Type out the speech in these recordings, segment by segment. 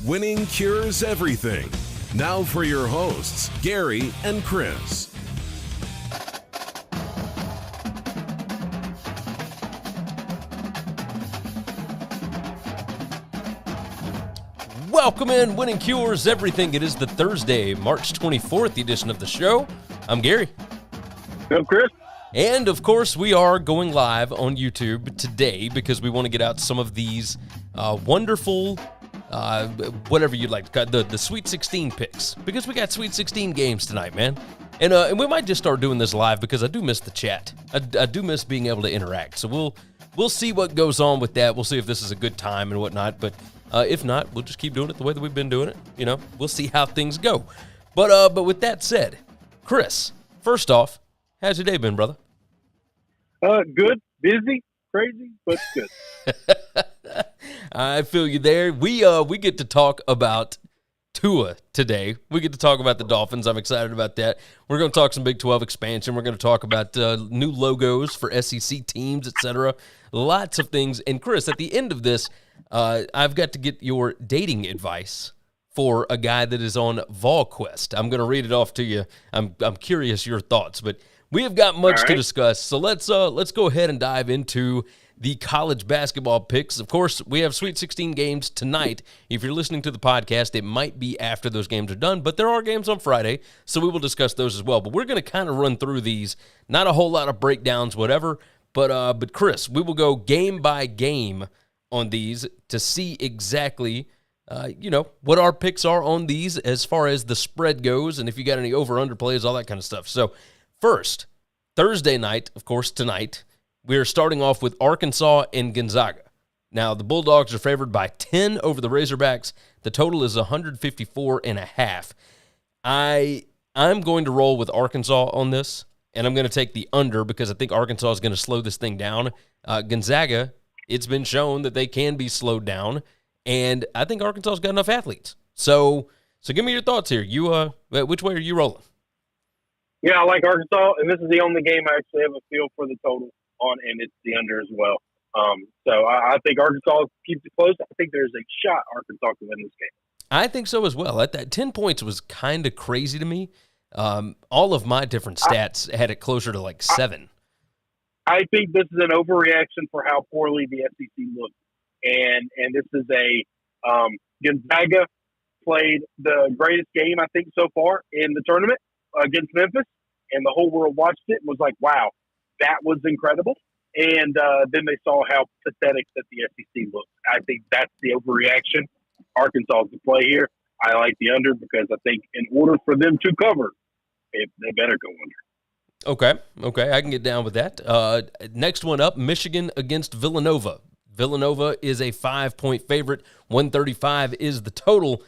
Winning cures everything. Now for your hosts, Gary and Chris. Welcome in, Winning Cures Everything. It is the Thursday, March 24th edition of the show. I'm Gary. I'm Chris. And, of course, we are going live on YouTube today because we want to get out some of these wonderful, whatever you'd like to call the Sweet 16 picks. Because we got Sweet 16 games tonight, man. And we might just start doing this live because I do miss the chat. I do miss being able to interact. So we'll see what goes on with that. We'll see if this is a good time and whatnot. But if not, we'll just keep doing it the way that we've been doing it. You know, we'll see how things go. But with that said, Chris, first off, how's your day been, brother? Good, busy, crazy, but good. I feel you there. We get to talk about Tua today. We get to talk about the Dolphins. I'm excited about that. We're going to talk some Big 12 expansion. We're going to talk about new logos for SEC teams, etc. Lots of things. And Chris, at the end of this, I've got to get your dating advice for a guy that is on VolQuest. I'm going to read it off to you. I'm curious your thoughts, but we have got much to discuss. So let's go ahead and dive into the college basketball picks. Of course, we have Sweet 16 games tonight. If you're listening to the podcast, it might be after those games are done, but there are games on Friday, so we will discuss those as well. But we're going to kind of run through these. Not a whole lot of breakdowns, whatever, but Chris, we will go game by game on these to see exactly what our picks are on these as far as the spread goes, and if you got any over-under plays, all that kind of stuff. So first, Thursday night, of course, tonight, we are starting off with Arkansas and Gonzaga. Now, the Bulldogs are favored by 10 over the Razorbacks. The total is 154.5. I'm going to roll with Arkansas on this, and I'm going to take the under because I think Arkansas is going to slow this thing down. Gonzaga, it's been shown that they can be slowed down, and I think Arkansas's got enough athletes. So give me your thoughts here. You, which way are you rolling? Yeah, I like Arkansas, and this is the only game I actually have a feel for the total on, and it's the under as well. So I think Arkansas keeps it close. I think there's a shot Arkansas can win this game. I think so as well. That 10 points was kind of crazy to me. All of my different stats had it closer to like 7. I think this is an overreaction for how poorly the SEC looked. And this is Gonzaga played the greatest game, I think, so far in the tournament against Memphis, and the whole world watched it and was like, wow, that was incredible. And then they saw how pathetic that the SEC looked. I think that's the overreaction. Arkansas is the play here. I like the under because I think in order for them to cover, they better go under. Okay, I can get down with that. Next one up, Michigan against Villanova. Villanova is a 5-point favorite. 135 is the total.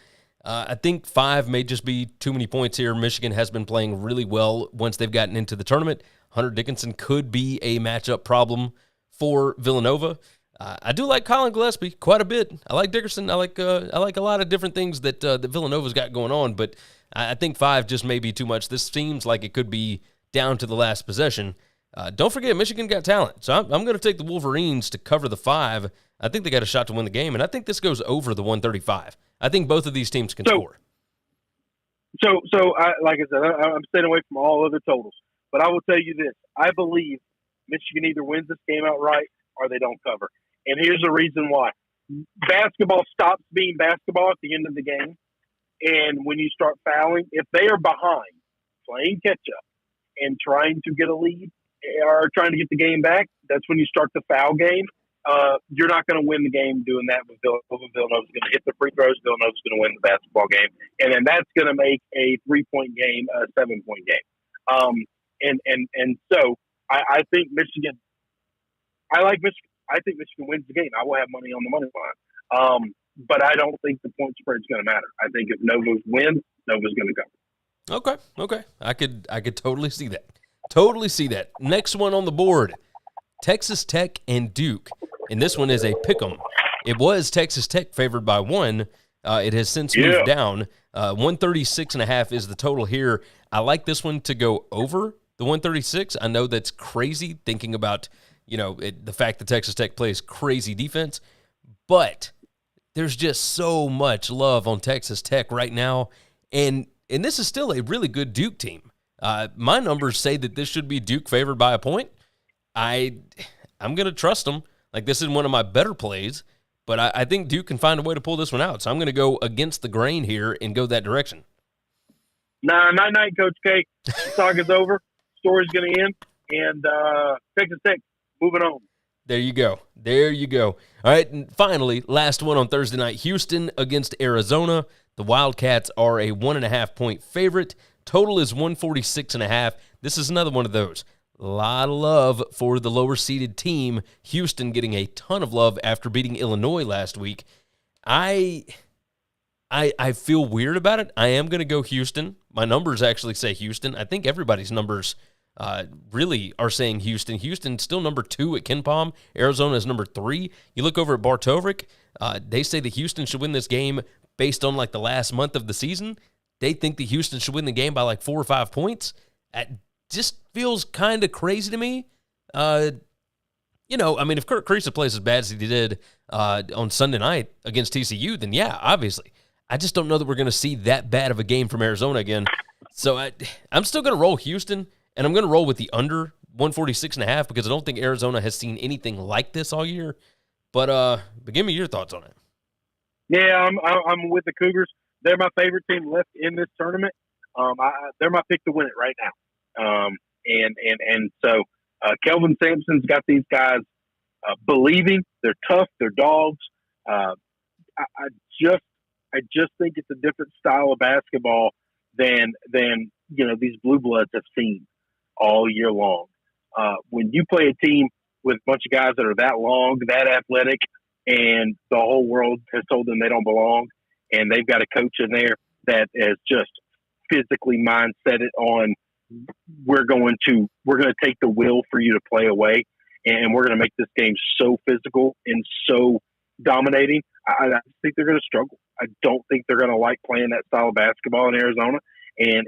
I think 5 may just be too many points here. Michigan has been playing really well once they've gotten into the tournament. Hunter Dickinson could be a matchup problem for Villanova. I do like Colin Gillespie quite a bit. I like Dickerson. I like a lot of different things that Villanova's got going on, but I think 5 just may be too much. This seems like it could be down to the last possession. Don't forget, Michigan got talent, so I'm going to take the Wolverines to cover the 5. I think they got a shot to win the game, and I think this goes over the 135. I think both of these teams can score. So like I said, I'm staying away from all other totals. But I will tell you this. I believe Michigan either wins this game outright or they don't cover. And here's the reason why. Basketball stops being basketball at the end of the game. And when you start fouling, if they are behind, playing catch-up, and trying to get a lead or trying to get the game back, that's when you start the foul game. You're not going to win the game doing that with Villanova. Villanova's going to hit the free throws. Villanova's going to win the basketball game. And then that's going to make a 3-point game a 7-point game. And so I think Michigan – I like Michigan. I think Michigan wins the game. I will have money on the money line. But I don't think the point spread is going to matter. I think if Nova's wins, Nova's going to go. Okay. I could totally see that. Totally see that. Next one on the board, Texas Tech and Duke. And this one is a pick'em. It was Texas Tech favored by 1. It has since moved down. 136.5 is the total here. I like this one to go over the 136. I know that's crazy thinking about, the fact that Texas Tech plays crazy defense. But there's just so much love on Texas Tech right now, and this is still a really good Duke team. My numbers say that this should be Duke favored by a point. I'm going to trust them. Like, this is one of my better plays, but I think Duke can find a way to pull this one out. So I'm going to go against the grain here and go that direction. Nah, night, Coach K. The saga's over. Story's going to end, and Texas Tech moving on. There you go. All right, and finally, last one on Thursday night, Houston against Arizona. The Wildcats are a 1.5-point favorite. Total is 146.5. This is another one of those. A lot of love for the lower-seeded team. Houston getting a ton of love after beating Illinois last week. I feel weird about it. I am going to go Houston. My numbers actually say Houston. I think everybody's numbers really are saying Houston. Houston's still number 2 at KenPom. Arizona is number 3. You look over at Bartovik, they say that Houston should win this game based on like the last month of the season. They think that Houston should win the game by like 4 or 5 points. That just feels kind of crazy to me. If Kirk Kriisa plays as bad as he did on Sunday night against TCU, then yeah, obviously. I just don't know that we're going to see that bad of a game from Arizona again. So I'm still going to roll Houston, and I'm going to roll with the under 146.5 because I don't think Arizona has seen anything like this all year. But give me your thoughts on it. Yeah, I'm with the Cougars. They're my favorite team left in this tournament. They're my pick to win it right now. And so Kelvin Sampson's got these guys believing. They're tough. They're dogs. I just think it's a different style of basketball than these blue bloods have seen all year long. When you play a team with a bunch of guys that are that long, that athletic, and the whole world has told them they don't belong, and they've got a coach in there that is just physically mindset it on we're going to take the will for you to play away, and we're going to make this game so physical and so dominating. I think they're going to struggle. I don't think they're going to like playing that style of basketball in Arizona. And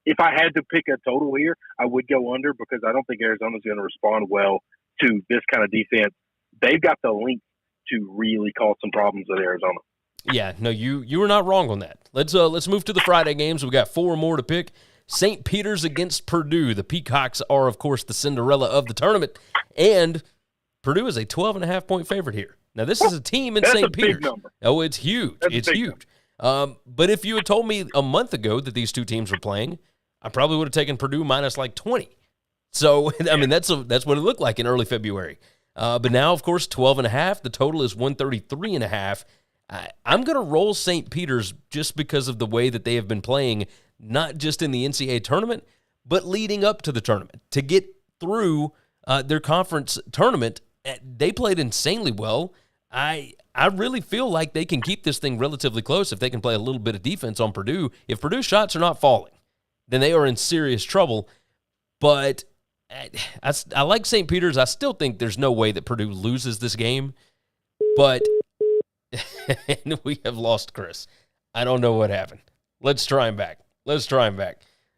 if I had to pick a total here, I would go under because I don't think Arizona's going to respond well to this kind of defense. They've got the length to really cause some problems with Arizona. Yeah, no, you were not wrong on that. Let's move to the Friday games. We've got 4 more to pick. St. Peter's against Purdue. The Peacocks are, of course, the Cinderella of the tournament, and Purdue is a 12.5-point favorite here. Now, this is a team in St. Peter's. Big number. Oh, it's huge. It's huge. But if you had told me a month ago that these two teams were playing, I probably would have taken Purdue minus like 20. So, I mean, that's what it looked like in early February. But now, of course, 12.5. The total is 133.5. I'm going to roll St. Peter's just because of the way that they have been playing, not just in the NCAA tournament, but leading up to the tournament. To get through their conference tournament, they played insanely well. I really feel like they can keep this thing relatively close if they can play a little bit of defense on Purdue. If Purdue's shots are not falling, then they are in serious trouble. But I like St. Peter's. I still think there's no way that Purdue loses this game. But and we have lost Chris. I don't know what happened. Let's try him back.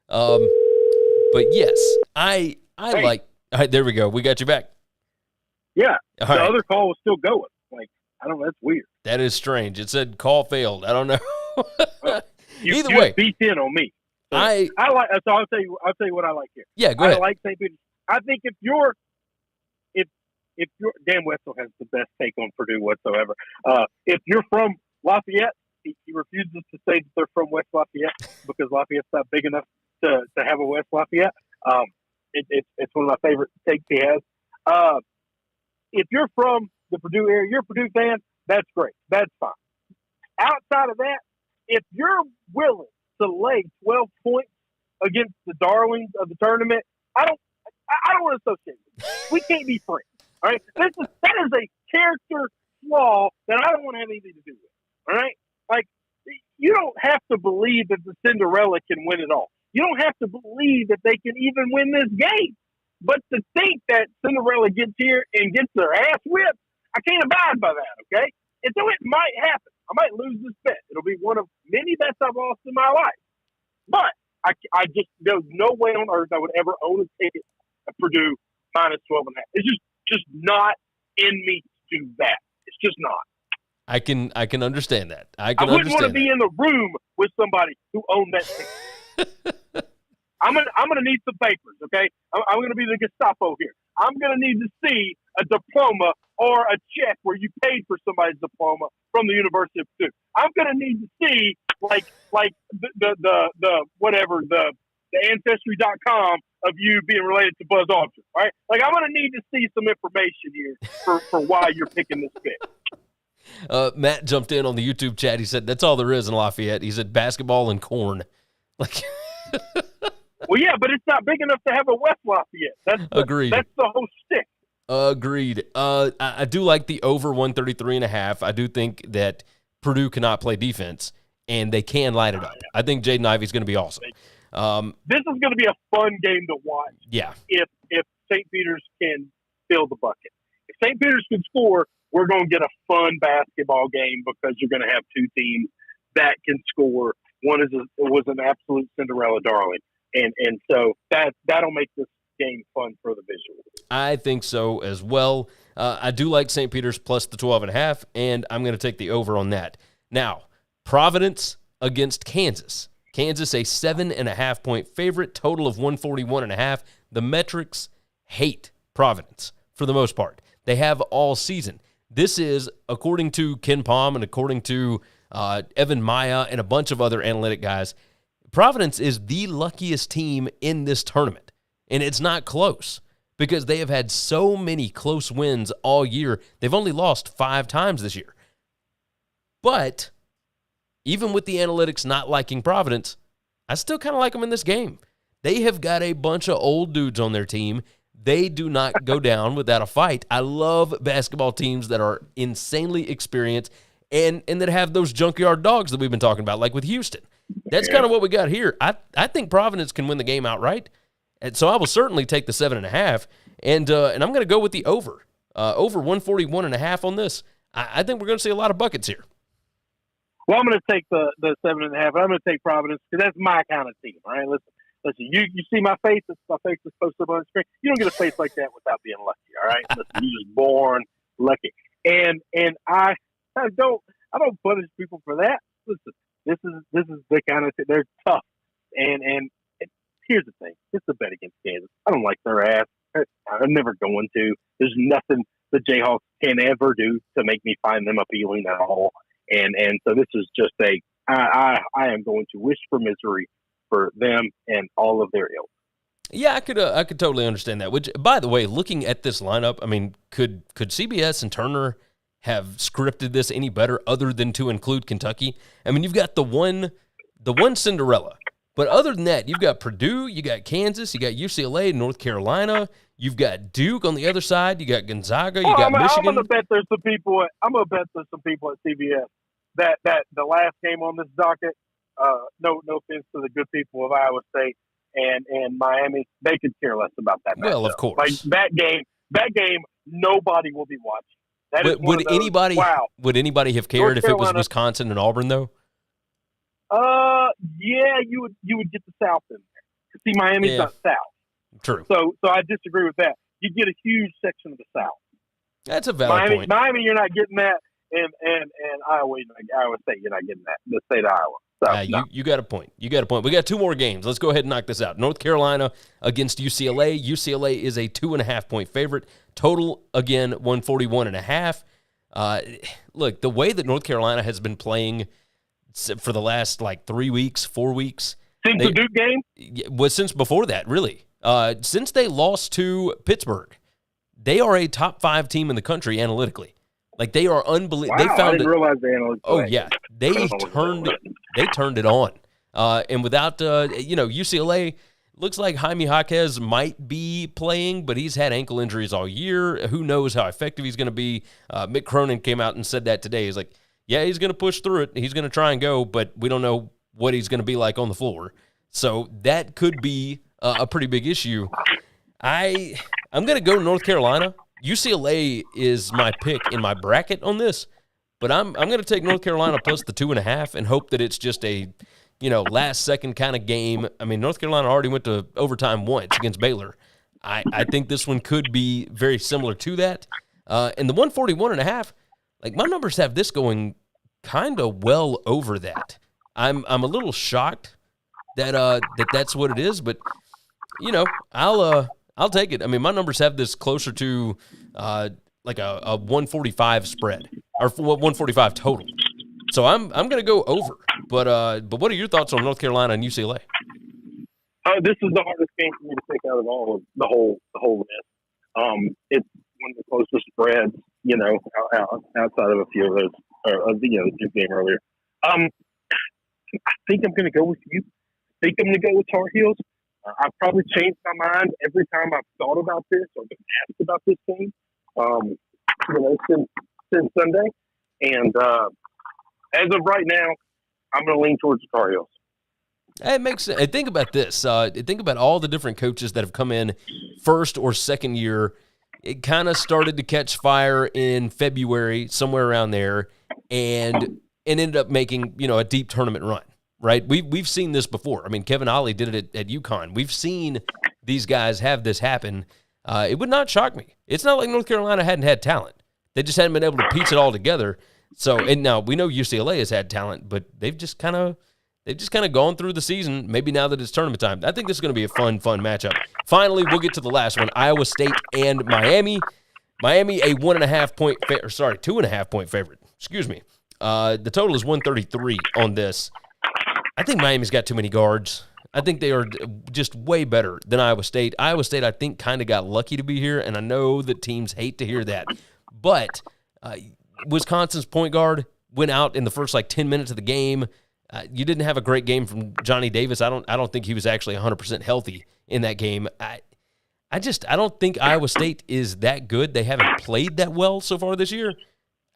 But yes, I like. All right, there we go. We got you back. Yeah, all the right. other call was still going. Like, I don't know. That's weird. That is strange. It said call failed. I don't know. Either you way, beat in on me. So I like. So I'll tell you what I like here. Yeah, go ahead. I like St. Peter's. I think if you're Dan Wetzel has the best take on Purdue whatsoever. If you're from Lafayette, he refuses to say that they're from West Lafayette because Lafayette's not big enough to have a West Lafayette. It's one of my favorite takes he has. If you're from the Purdue area, you're a Purdue fan, that's great. That's fine. Outside of that, if you're willing to lay 12 points against the darlings of the tournament, I don't want to associate with you. We can't be friends. All right? That is a character flaw that I don't want to have anything to do with. All right? Like, you don't have to believe that the Cinderella can win it all. You don't have to believe that they can even win this game. But to think that Cinderella gets here and gets their ass whipped, I can't abide by that, okay? And so it might happen. I might lose this bet. It'll be one of many bets I've lost in my life. But I just, there's no way on earth I would ever own a ticket at Purdue minus 12.5. It's just not in me to do that. It's just not. I can understand that. I wouldn't want to be in the room with somebody who owned that team. I'm gonna need some papers, okay? I'm gonna be the Gestapo here. I'm gonna need to see a diploma or a check where you paid for somebody's diploma from the University of Purdue. I'm gonna need to see like the whatever the ancestry.com of you being related to Buzz Aldrin, right? Like I'm gonna need to see some information here for why you're picking this pick. Matt jumped in on the YouTube chat. He said that's all there is in Lafayette. He said basketball and corn. Like. Well, yeah, but it's not big enough to have a West Lafayette. Agreed. That's the whole stick. Agreed. I do like the over 133.5. I do think that Purdue cannot play defense, and they can light it up. I think Jaden Ivey's going to be awesome. This is going to be a fun game to watch. Yeah. If St. Peter's can fill the bucket. If St. Peter's can score, we're going to get a fun basketball game because you're going to have two teams that can score. One was an absolute Cinderella darling. And so that'll make this game fun for the visual. I think so as well. I do like St. Peter's plus the 12.5, and I'm going to take the over on that. Now, Providence against Kansas. Kansas, a 7.5-point favorite, total of 141.5. The metrics hate Providence for the most part. They have all season. This is, according to Ken Palm and according to Evan Maya and a bunch of other analytic guys, Providence is the luckiest team in this tournament, and it's not close because they have had so many close wins all year. They've only lost 5 times this year. But even with the analytics not liking Providence, I still kind of like them in this game. They have got a bunch of old dudes on their team. They do not go down without a fight. I love basketball teams that are insanely experienced and that have those junkyard dogs that we've been talking about, like with Houston. That's kind of what we got here. I think Providence can win the game outright, and so I will certainly take the 7.5, and I'm going to go with the over 141.5 on this. I think we're going to see a lot of buckets here. Well, I'm going to take the 7.5. I'm going to take Providence because that's my kind of team. All right, listen. You see my face? My face is posted on the screen. You don't get a face like that without being lucky. All right, listen, you're just born lucky, and I don't punish people for that. Listen. This is the kind of thing. They're tough, and here's the thing: it's a bet against Kansas. I don't like their ass. I'm never going to. There's nothing the Jayhawks can ever do to make me find them appealing at all. And so this is just I am going to wish for misery for them and all of their ilk. Yeah, I could totally understand that. Which, by the way, looking at this lineup, I mean, could CBS and Turner have scripted this any better other than to include Kentucky? I mean, you've got the one Cinderella, but other than that, you've got Purdue, you got Kansas, you got UCLA, North Carolina, you've got Duke on the other side, you got Gonzaga, you got Michigan. I'm gonna bet there's some people at CBS that the last game on this docket. No offense to the good people of Iowa State and Miami, they could care less about that. Well, of course, like that game, nobody will be watching. Would anybody have cared if it was Wisconsin and Auburn though? Yeah, you would get the South in there. See, Miami's not South. True. So I disagree with that. You get a huge section of the South. That's a valid point. Miami, you're not getting that, and Iowa State, you're not getting that. The state of Iowa. So, you got a point. We got 2 more games. Let's go ahead and knock this out. North Carolina against UCLA. UCLA is a 2.5-point favorite. Total, again, 141.5. Look, the way that North Carolina has been playing for the last, 3 weeks, 4 weeks. Since the Duke game? Was since before that, really. Since they lost to Pittsburgh, they are a top 5 team in the country analytically. Like, they are unbelievable. Wow, I didn't realize the analytics. Oh, yeah. They turned it on. And without, UCLA, looks like Jaime Jaquez might be playing, but he's had ankle injuries all year. Who knows how effective he's going to be. Mick Cronin came out and said that today. He's like, yeah, he's going to push through it. He's going to try and go, but we don't know what he's going to be like on the floor. So that could be a pretty big issue. I'm going to go North Carolina. UCLA is my pick in my bracket on this, but I'm going to take North Carolina plus the 2.5 and hope that it's just a, last second kind of game. I mean, North Carolina already went to overtime once against Baylor. I think this one could be very similar to that. And the 141.5, Like, my numbers have this going kind of well over that. I'm a little shocked that that's what it is, but I'll take it. I mean, my numbers have this closer to like a 145 spread or 145 total. So I'm going to go over. But what are your thoughts on North Carolina and UCLA? This is the hardest game for me to pick out of all of the whole list. It's one of the closest spreads, outside of a few of those, or the Duke game earlier. I think I'm going to go with you. I think I'm going to go with Tar Heels. I've probably changed my mind every time I've thought about this or been asked about this game, since Sunday. And as of right now, I'm going to lean towards the Tar Heels. It makes sense. And think about this. Think about all the different coaches that have come in first or second year. It kind of started to catch fire in February, somewhere around there, and ended up making a deep tournament run. Right? We've seen this before. I mean, Kevin Ollie did it at UConn. We've seen these guys have this happen. It would not shock me. It's not like North Carolina hadn't had talent. They just hadn't been able to piece it all together. So, and now we know UCLA has had talent, but they've just kind of gone through the season. Maybe now that it's tournament time, I think this is going to be a fun matchup. Finally, we'll get to the last one: Iowa State and Miami. Miami a 2.5 point favorite. Excuse me. The total is 133 on this. I think Miami's got too many guards. I think they are just way better than Iowa State. Iowa State, I think, kind of got lucky to be here, and I know that teams hate to hear that. But Wisconsin's point guard went out in the first 10 minutes of the game. You didn't have a great game from Johnny Davis. I don't think he was actually 100% healthy in that game. I don't think Iowa State is that good. They haven't played that well so far this year.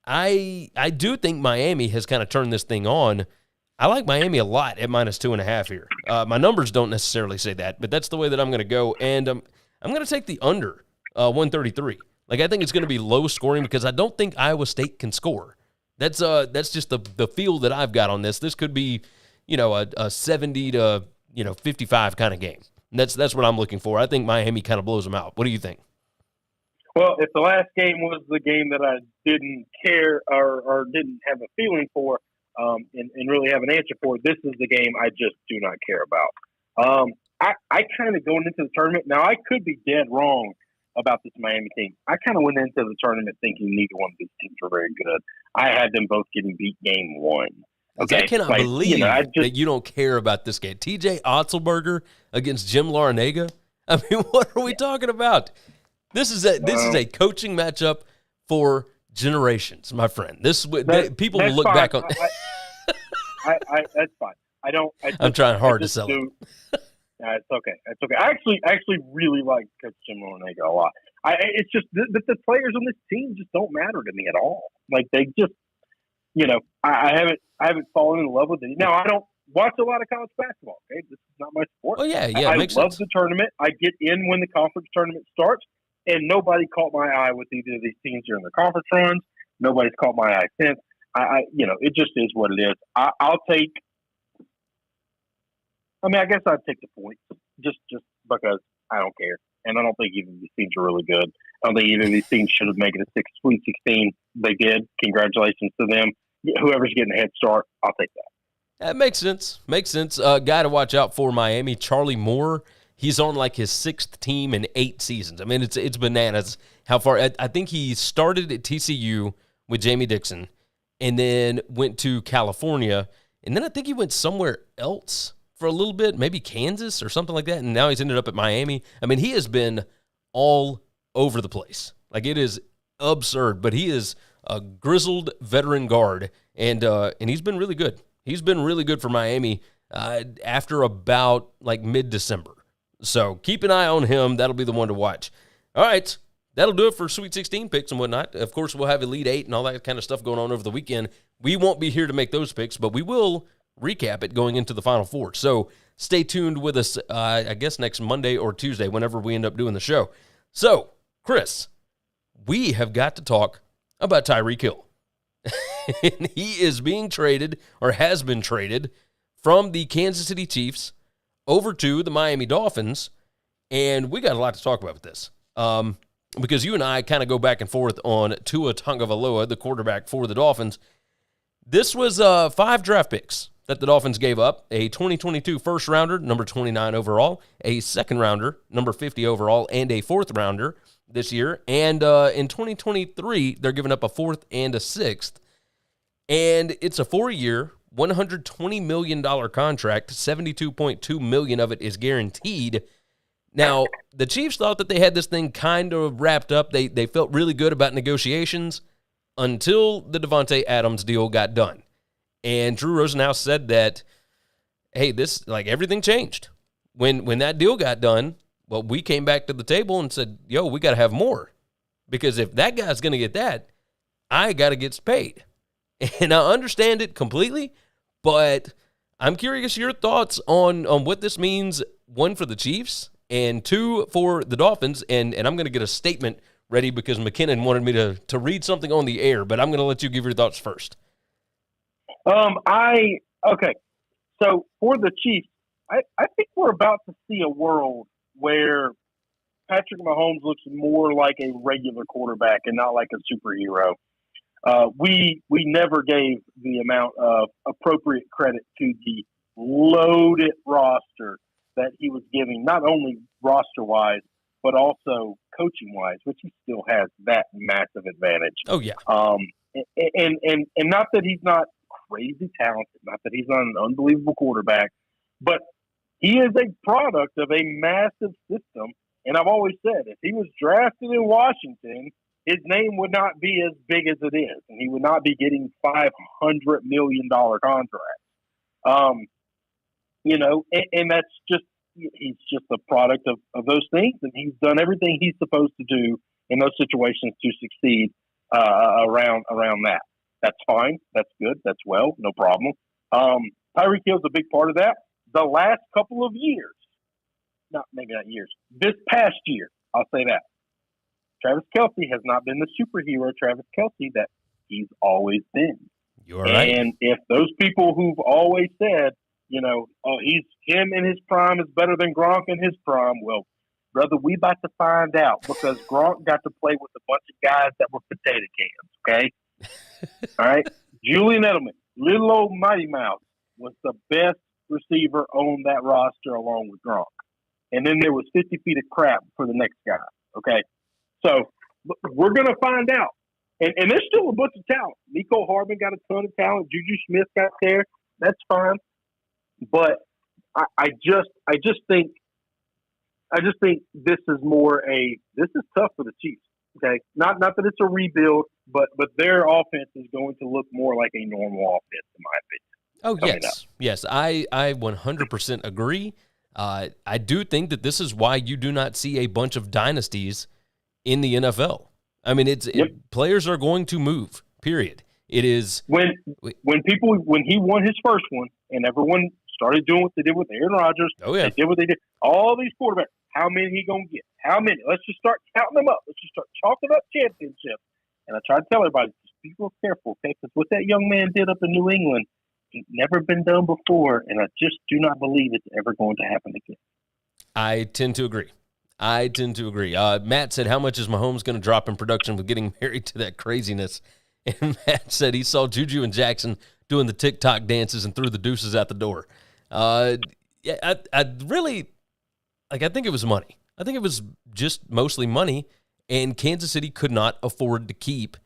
I do think Miami has kind of turned this thing on. I like Miami a lot at -2.5 here. My numbers don't necessarily say that, but that's the way that I'm going to go. And I'm going to take the under 133. I think it's going to be low scoring because I don't think Iowa State can score. That's just the feel that I've got on this. This could be, a 70 to 55 kind of game. And that's what I'm looking for. I think Miami kind of blows them out. What do you think? Well, if the last game was the game that I didn't care or didn't have a feeling for, and really have an answer for, this is the game I just do not care about. I kind of going into the tournament, now I could be dead wrong about this Miami team. I kind of went into the tournament thinking neither one of these teams were very good. I had them both getting beat game one. Okay? I cannot believe that you don't care about this game. TJ Otzelberger against Jim Larinaga? I mean, what are we talking about? This is a coaching matchup for generations, my friend. People will look fine. back on. That's fine. I'm trying hard to sell it. It's okay. It's okay. I actually really like Coach Jim Larinaga a lot. It's just the players on this team just don't matter to me at all. They just, I haven't fallen in love with it. Now I don't watch a lot of college basketball. Okay, this is not my sport. Oh yeah. I makes love sense. the tournament. I get in when the conference tournament starts. And nobody caught my eye with either of these teams during the conference runs. Nobody's caught my eye since. It just is what it is. I'll take. I mean, I guess I'd take the points just because I don't care, and I don't think either of these teams are really good. I don't think either of these teams should have made it a Sweet 16. They did. Congratulations to them. Whoever's getting a head start, I'll take that. That makes sense. Guy to watch out for Miami, Charlie Moore. He's on his 6th team in 8 seasons. I mean, it's bananas how far. I think he started at TCU with Jamie Dixon and then went to California. And then I think he went somewhere else for a little bit, maybe Kansas or something like that. And now he's ended up at Miami. I mean, he has been all over the place. It is absurd, but he is a grizzled veteran guard, and he's been really good. He's been really good for Miami after about mid-December. So keep an eye on him. That'll be the one to watch. All right, that'll do it for Sweet 16 picks and whatnot. Of course, we'll have Elite 8 and all that kind of stuff going on over the weekend. We won't be here to make those picks, but we will recap it going into the Final Four. So stay tuned with us, I guess, next Monday or Tuesday, whenever we end up doing the show. So, Chris, we have got to talk about Tyreek Hill. And he is being traded, or has been traded, from the Kansas City Chiefs over to the Miami Dolphins, and we got a lot to talk about with this. because you and I kind of go back and forth on Tua Tagovailoa, the quarterback for the Dolphins. This was 5 draft picks that the Dolphins gave up: a 2022 first rounder, number 29 overall, a second rounder, number 50 overall, and a fourth rounder this year. And in 2023, they're giving up a fourth and a sixth. And it's a 4-year, $120 million contract. $72.2 million of it is guaranteed. Now, the Chiefs thought that they had this thing kind of wrapped up. They felt really good about negotiations until the Devontae Adams deal got done. And Drew Rosenhaus said that, hey, everything changed. When that deal got done, well, we came back to the table and said, yo, we got to have more. Because if that guy's going to get that, I got to get paid. And I understand it completely, but I'm curious your thoughts on what this means, one, for the Chiefs, and 2, for the Dolphins. And I'm going to get a statement ready because McKinnon wanted me to read something on the air, but I'm going to let you give your thoughts first. Okay. So for the Chiefs, I think we're about to see a world where Patrick Mahomes looks more like a regular quarterback and not like a superhero. We never gave the amount of appropriate credit to the loaded roster that he was giving, not only roster-wise, but also coaching-wise, which he still has that massive advantage. Oh, yeah. And not that he's not crazy talented, not that he's not an unbelievable quarterback, but he is a product of a massive system. And I've always said, if he was drafted in Washington, his name would not be as big as it is, and he would not be getting $500 million contracts. And that's just, he's just a product of those things, and he's done everything he's supposed to do in those situations to succeed around that. That's fine. That's good. That's well. No problem. Tyreek Hill's a big part of that. The last couple of years, maybe not years, this past year, I'll say that, Travis Kelce has not been the superhero Travis Kelce that he's always been. You're right. And if those people who've always said, he's him in his prime is better than Gronk in his prime, well, brother, we about to find out because Gronk got to play with a bunch of guys that were potato cans, okay? All right? Julian Edelman, little old Mighty Mouse, was the best receiver on that roster along with Gronk. And then there was 50 feet of crap for the next guy, okay? So we're going to find out. And there's still a bunch of talent. Nico Hardman got a ton of talent. Juju Smith got there. That's fine. But I just think this is this is tough for the Chiefs. Okay, not that it's a rebuild, but their offense is going to look more like a normal offense, in my opinion. Oh, yes, I 100% agree. I do think that this is why you do not see a bunch of dynasties in the NFL. I mean, players are going to move. Period. It is when he won his first one, and everyone started doing what they did with Aaron Rodgers. Oh yeah, they did what they did. All these quarterbacks. How many he gonna get? How many? Let's just start counting them up. Let's just start chalking up championships. And I try to tell everybody, just be real careful, okay? Because what that young man did up in New England, it's never been done before, and I just do not believe it's ever going to happen again. I tend to agree. Matt said, how much is Mahomes going to drop in production with getting married to that craziness? And Matt said he saw Juju and Jackson doing the TikTok dances and threw the deuces out the door. I really, I think it was money. I think it was just mostly money, and Kansas City could not afford to keep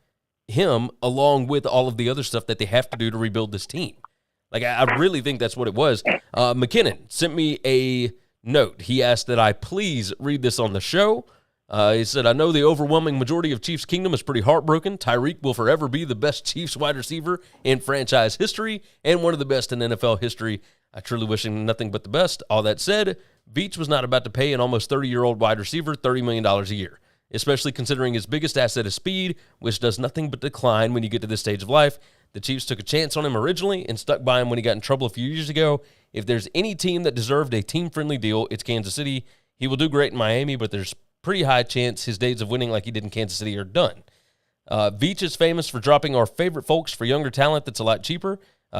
him along with all of the other stuff that they have to do to rebuild this team. I really think that's what it was. McKinnon sent me a note. He asked that I please read this on the show. He said, I know the overwhelming majority of Chiefs Kingdom is pretty heartbroken. Tyreek will forever be the best Chiefs wide receiver in franchise history and one of the best in NFL history. I truly wish him nothing but the best. All that said, Veach was not about to pay an almost 30-year-old wide receiver $30 million a year, especially considering his biggest asset is speed, which does nothing but decline when you get to this stage of life. The Chiefs took a chance on him originally and stuck by him when he got in trouble a few years ago. If there's any team that deserved a team-friendly deal, it's Kansas City. He will do great in Miami, but there's pretty high chance his days of winning like he did in Kansas City are done. Veach is famous for dropping our favorite folks for younger talent that's a lot cheaper.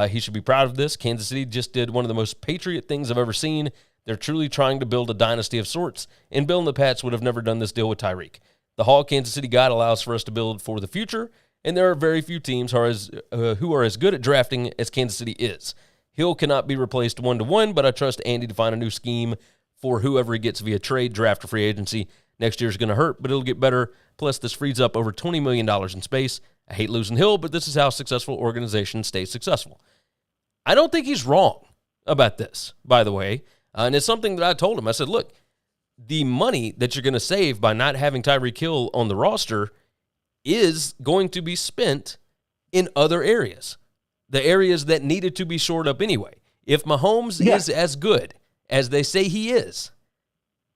He should be proud of this. Kansas City just did one of the most patriot things I've ever seen. They're truly trying to build a dynasty of sorts, and Bill and the Pats would have never done this deal with Tyreek. The Hall Kansas City guide allows for us to build for the future, and there are very few teams who are as good at drafting as Kansas City is. Hill cannot be replaced one-to-one, but I trust Andy to find a new scheme for whoever he gets via trade, draft, or free agency. Next year's going to hurt, but it'll get better. Plus, this frees up over $20 million in space. I hate losing Hill, but this is how successful organizations stay successful. I don't think he's wrong about this, by the way. And it's something that I told him. I said, look, the money that you're going to save by not having Tyreek Hill on the roster is going to be spent in other areas, the areas that needed to be shored up anyway. If Mahomes is as good as they say he is,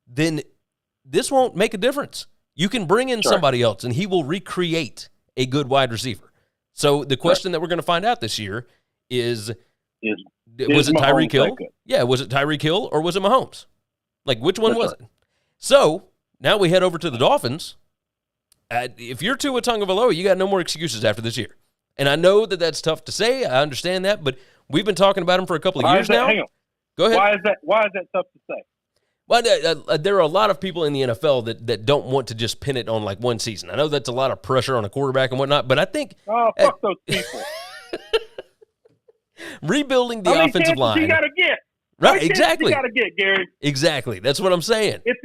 then this won't make a difference. You can bring in somebody else, and he will recreate a good wide receiver. So the question that we're going to find out this year is was it Tyreek Hill? Yeah, was it Tyreek Hill or was it Mahomes? Like, which one was it? So now we head over to the Dolphins. If you're Tua Tagovailoa, you got no more excuses after this year. And I know that that's tough to say. I understand that, but we've been talking about him for a couple of years now. Hang on. Go ahead. Why is that tough to say? Well, there are a lot of people in the NFL that don't want to just pin it on like one season. I know that's a lot of pressure on a quarterback and whatnot, but I think fuck those people. Rebuilding the offensive line. You got to get. Right, exactly. You got to get, Gary. Exactly. That's what I'm saying. If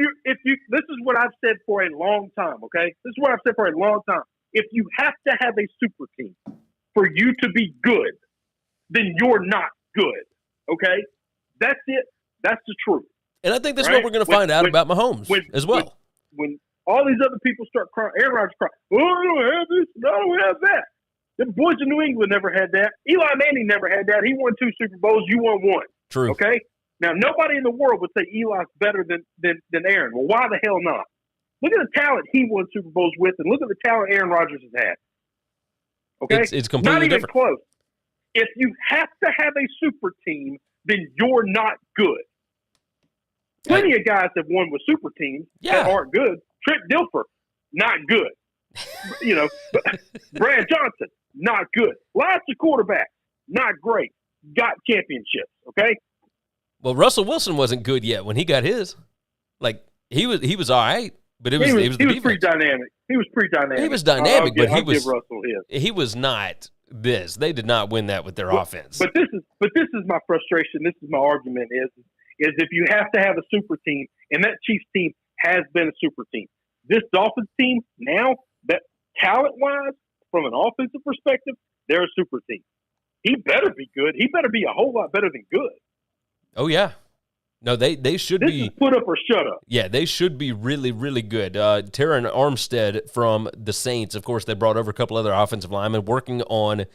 you, this is what I've said for a long time, okay? This is what I've said for a long time. If you have to have a super team for you to be good, then you're not good, okay? That's it. That's the truth. And I think that's what we're going to find out about Mahomes as well. When all these other people start crying, Aaron Rodgers crying, oh, I don't have this, I don't have that. The boys in New England never had that. Eli Manning never had that. He won 2 Super Bowls. You won 1. True. Okay? Now, nobody in the world would say Eli's better than Aaron. Well, why the hell not? Look at the talent he won Super Bowls with, and look at the talent Aaron Rodgers has had. Okay? It's completely not even different. Close. If you have to have a super team, then you're not good. Plenty of guys have won with super teams that aren't good. Trent Dilfer, not good. Brad Johnson, not good. Lots of quarterbacks, not great. Got championships, okay? Well, Russell Wilson wasn't good yet when he got his. Like, he was all right, but he was pretty dynamic. He was pretty dynamic. He was dynamic, but I'll give Russell his. He was not this. They did not win that with their offense. But this is my frustration. This is my argument is if you have to have a super team, and that Chiefs team has been a super team. This Dolphins team now, that talent-wise, from an offensive perspective, they're a super team. He better be good. He better be a whole lot better than good. Oh, yeah. No, they should this be. Is put up or shut up. Yeah, they should be really, really good. Terran Armstead from the Saints, of course, they brought over a couple other offensive linemen working on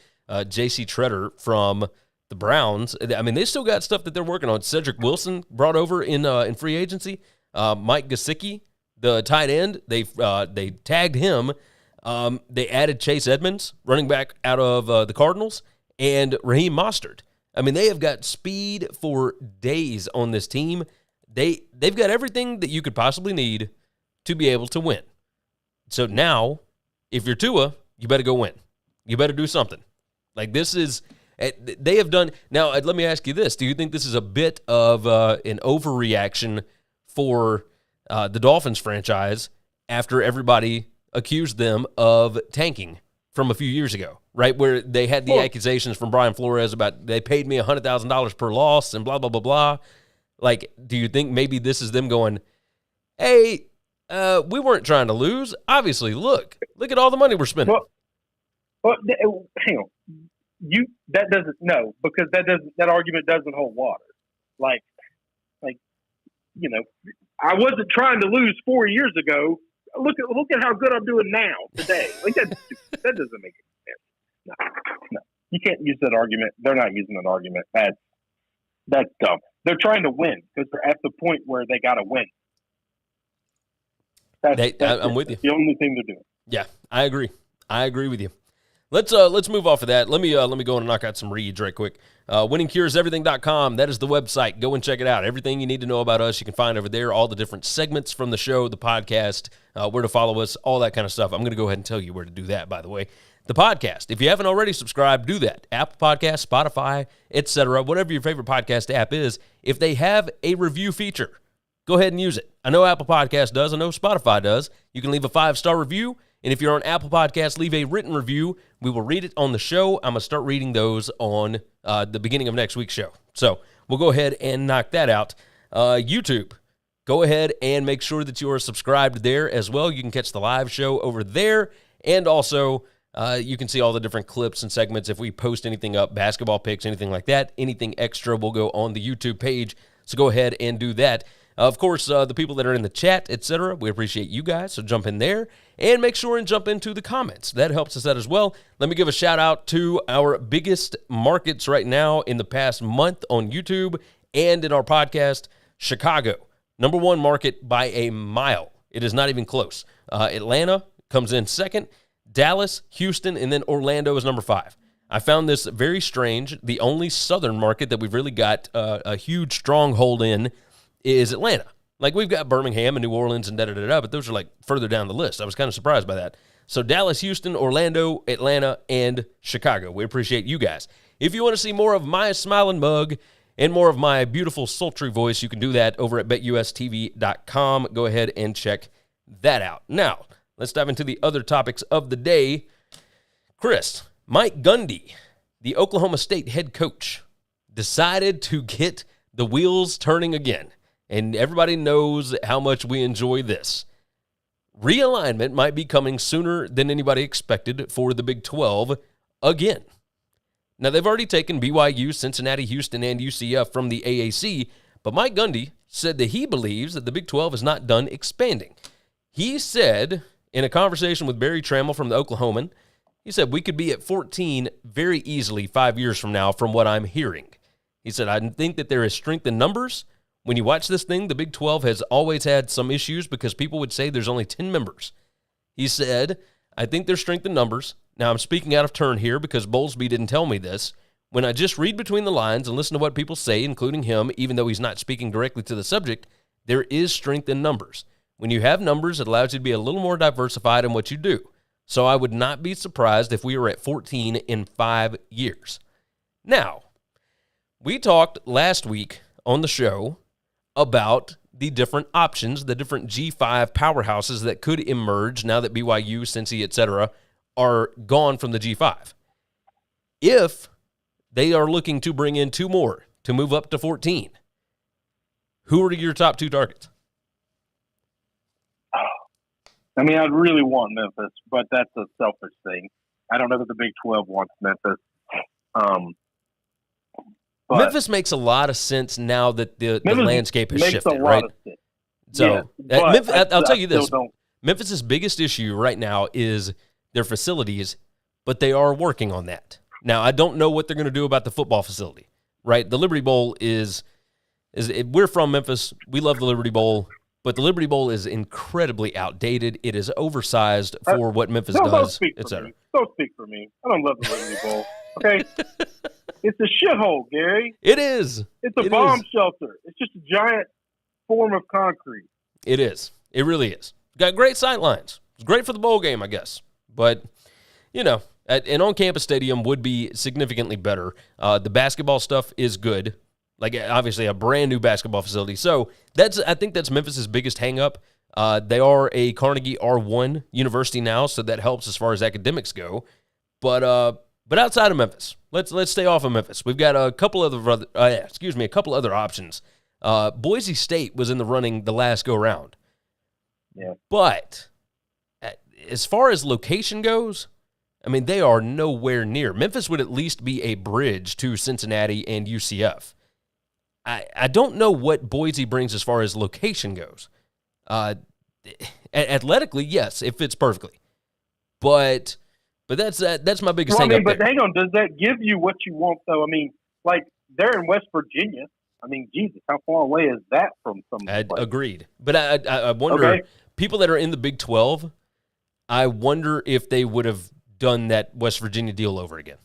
J.C. Treader from the Browns. I mean, they still got stuff that they're working on. Cedric Wilson brought over in free agency. Mike Gesicki, the tight end, they tagged him. They added Chase Edmonds, running back out of the Cardinals, and Raheem Mostert. I mean, they have got speed for days on this team. They've got everything that you could possibly need to be able to win. So now, if you're Tua, you better go win. You better do something. Like, this is – they have done – now, let me ask you this. Do you think this is a bit of an overreaction for the Dolphins franchise after everybody accused them of tanking from a few years ago? Right, where they had the accusations from Brian Flores about they paid me $100,000 per loss and blah, blah, blah, blah. Like, do you think maybe this is them going, hey, we weren't trying to lose. Obviously, look at all the money we're spending. Well, hang on. Because that argument doesn't hold water. Like, I wasn't trying to lose 4 years ago. Look at how good I'm doing now, today. Like, that doesn't make any sense. No, you can't use that argument. They're not using that argument. That's dumb. They're trying to win because they're at the point where they got to win. I'm with you. The only thing they're doing. Yeah, I agree. I agree with you. Let's move off of that. Let me go and knock out some reads right quick. WinningCuresEverything.com. That is the website. Go and check it out. Everything you need to know about us, you can find over there. All the different segments from the show, the podcast, where to follow us, all that kind of stuff. I'm going to go ahead and tell you where to do that, by the way. The podcast. If you haven't already subscribed, do that. Apple Podcasts, Spotify, etc., whatever your favorite podcast app is. If they have a review feature, go ahead and use it. I know Apple Podcast does. I know Spotify does. You can leave a 5-star review. And if you're on Apple Podcasts, leave a written review. We will read it on the show. I'm going to start reading those on the beginning of next week's show. So we'll go ahead and knock that out. YouTube, go ahead and make sure that you are subscribed there as well. You can catch the live show over there. And also, you can see all the different clips and segments. If we post anything up, basketball picks, anything like that, anything extra will go on the YouTube page. So go ahead and do that. Of course, the people that are in the chat, etc., we appreciate you guys, so jump in there and make sure and jump into the comments. That helps us out as well. Let me give a shout-out to our biggest markets right now in the past month on YouTube and in our podcast, Chicago. Number one market by a mile. It is not even close. Atlanta comes in second, Dallas, Houston, and then Orlando is number 5. I found this very strange. The only southern market that we've really got a huge stronghold in is Atlanta. Like, we've got Birmingham and New Orleans and da-da-da-da, but those are, like, further down the list. I was kind of surprised by that. So Dallas, Houston, Orlando, Atlanta, and Chicago. We appreciate you guys. If you want to see more of my smiling mug and more of my beautiful, sultry voice, you can do that over at BetUSTV.com. Go ahead and check that out. Now, let's dive into the other topics of the day. Chris, Mike Gundy, the Oklahoma State head coach, decided to get the wheels turning again. And everybody knows how much we enjoy this. Realignment might be coming sooner than anybody expected for the Big 12 again. Now, they've already taken BYU, Cincinnati, Houston, and UCF from the AAC, but Mike Gundy said that he believes that the Big 12 is not done expanding. He said in a conversation with Barry Trammell from the Oklahoman, he said, we could be at 14 very easily 5 years from now from what I'm hearing. He said, I think that there is strength in numbers. When you watch this thing, the Big 12 has always had some issues because people would say there's only 10 members. He said, I think there's strength in numbers. Now, I'm speaking out of turn here because Bowlesby didn't tell me this. When I just read between the lines and listen to what people say, including him, even though he's not speaking directly to the subject, there is strength in numbers. When you have numbers, it allows you to be a little more diversified in what you do. So I would not be surprised if we were at 14 in 5 years. Now, we talked last week on the show about the different options, the different G5 powerhouses that could emerge now that BYU, Cincy, etc. are gone from the G5. If they are looking to bring in 2 more to move up to 14, who are your top 2 targets? I mean, I'd really want Memphis, but that's a selfish thing. I don't know that the Big 12 wants Memphis. Memphis makes a lot of sense now that the landscape has shifted, right? So, yeah, Memphis, I'll tell you this. Memphis's biggest issue right now is their facilities, but they are working on that. Now, I don't know what they're going to do about the football facility, right? The Liberty Bowl we're from Memphis. We love the Liberty Bowl, but the Liberty Bowl is incredibly outdated. It is oversized for what Memphis does, etc. Don't speak for me. I don't love the Liberty Bowl. Okay? It's a shithole, Gary. It is. It's a bomb shelter. It's just a giant form of concrete. It is. It really is. Got great sight lines. It's great for the bowl game, I guess. But, you know, an on-campus stadium would be significantly better. The basketball stuff is good. Like, obviously, a brand-new basketball facility. So, I think that's Memphis's biggest hang-up. They are a Carnegie R1 university now, so that helps as far as academics go. But outside of Memphis, let's stay off of Memphis. We've got a couple other options. Boise State was in the running the last go-round. Yeah. But as far as location goes, I mean, they are nowhere near. Memphis would at least be a bridge to Cincinnati and UCF. I don't know what Boise brings as far as location goes. Athletically, yes, it fits perfectly. But that's my biggest thing. But hang on, does that give you what you want, though? I mean, like, they're in West Virginia. I mean, Jesus, how far away is that from some place? Agreed. But I wonder, people that are in the Big 12, I wonder if they would have done that West Virginia deal over again.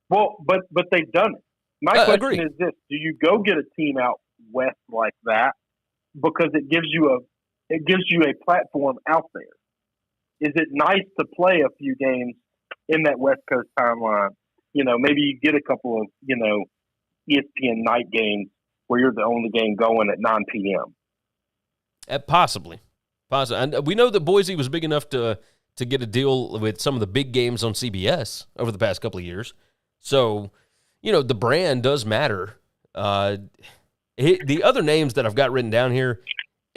Well, but they've done it. My question is this: do you go get a team out west like that because it gives you a platform out there? Is it nice to play a few games in that West Coast timeline? You know, maybe you get a couple of ESPN night games where you're the only game going at 9 p.m. Possibly. And we know that Boise was big enough to get a deal with some of the big games on CBS over the past couple of years. So, the brand does matter. The other names that I've got written down here,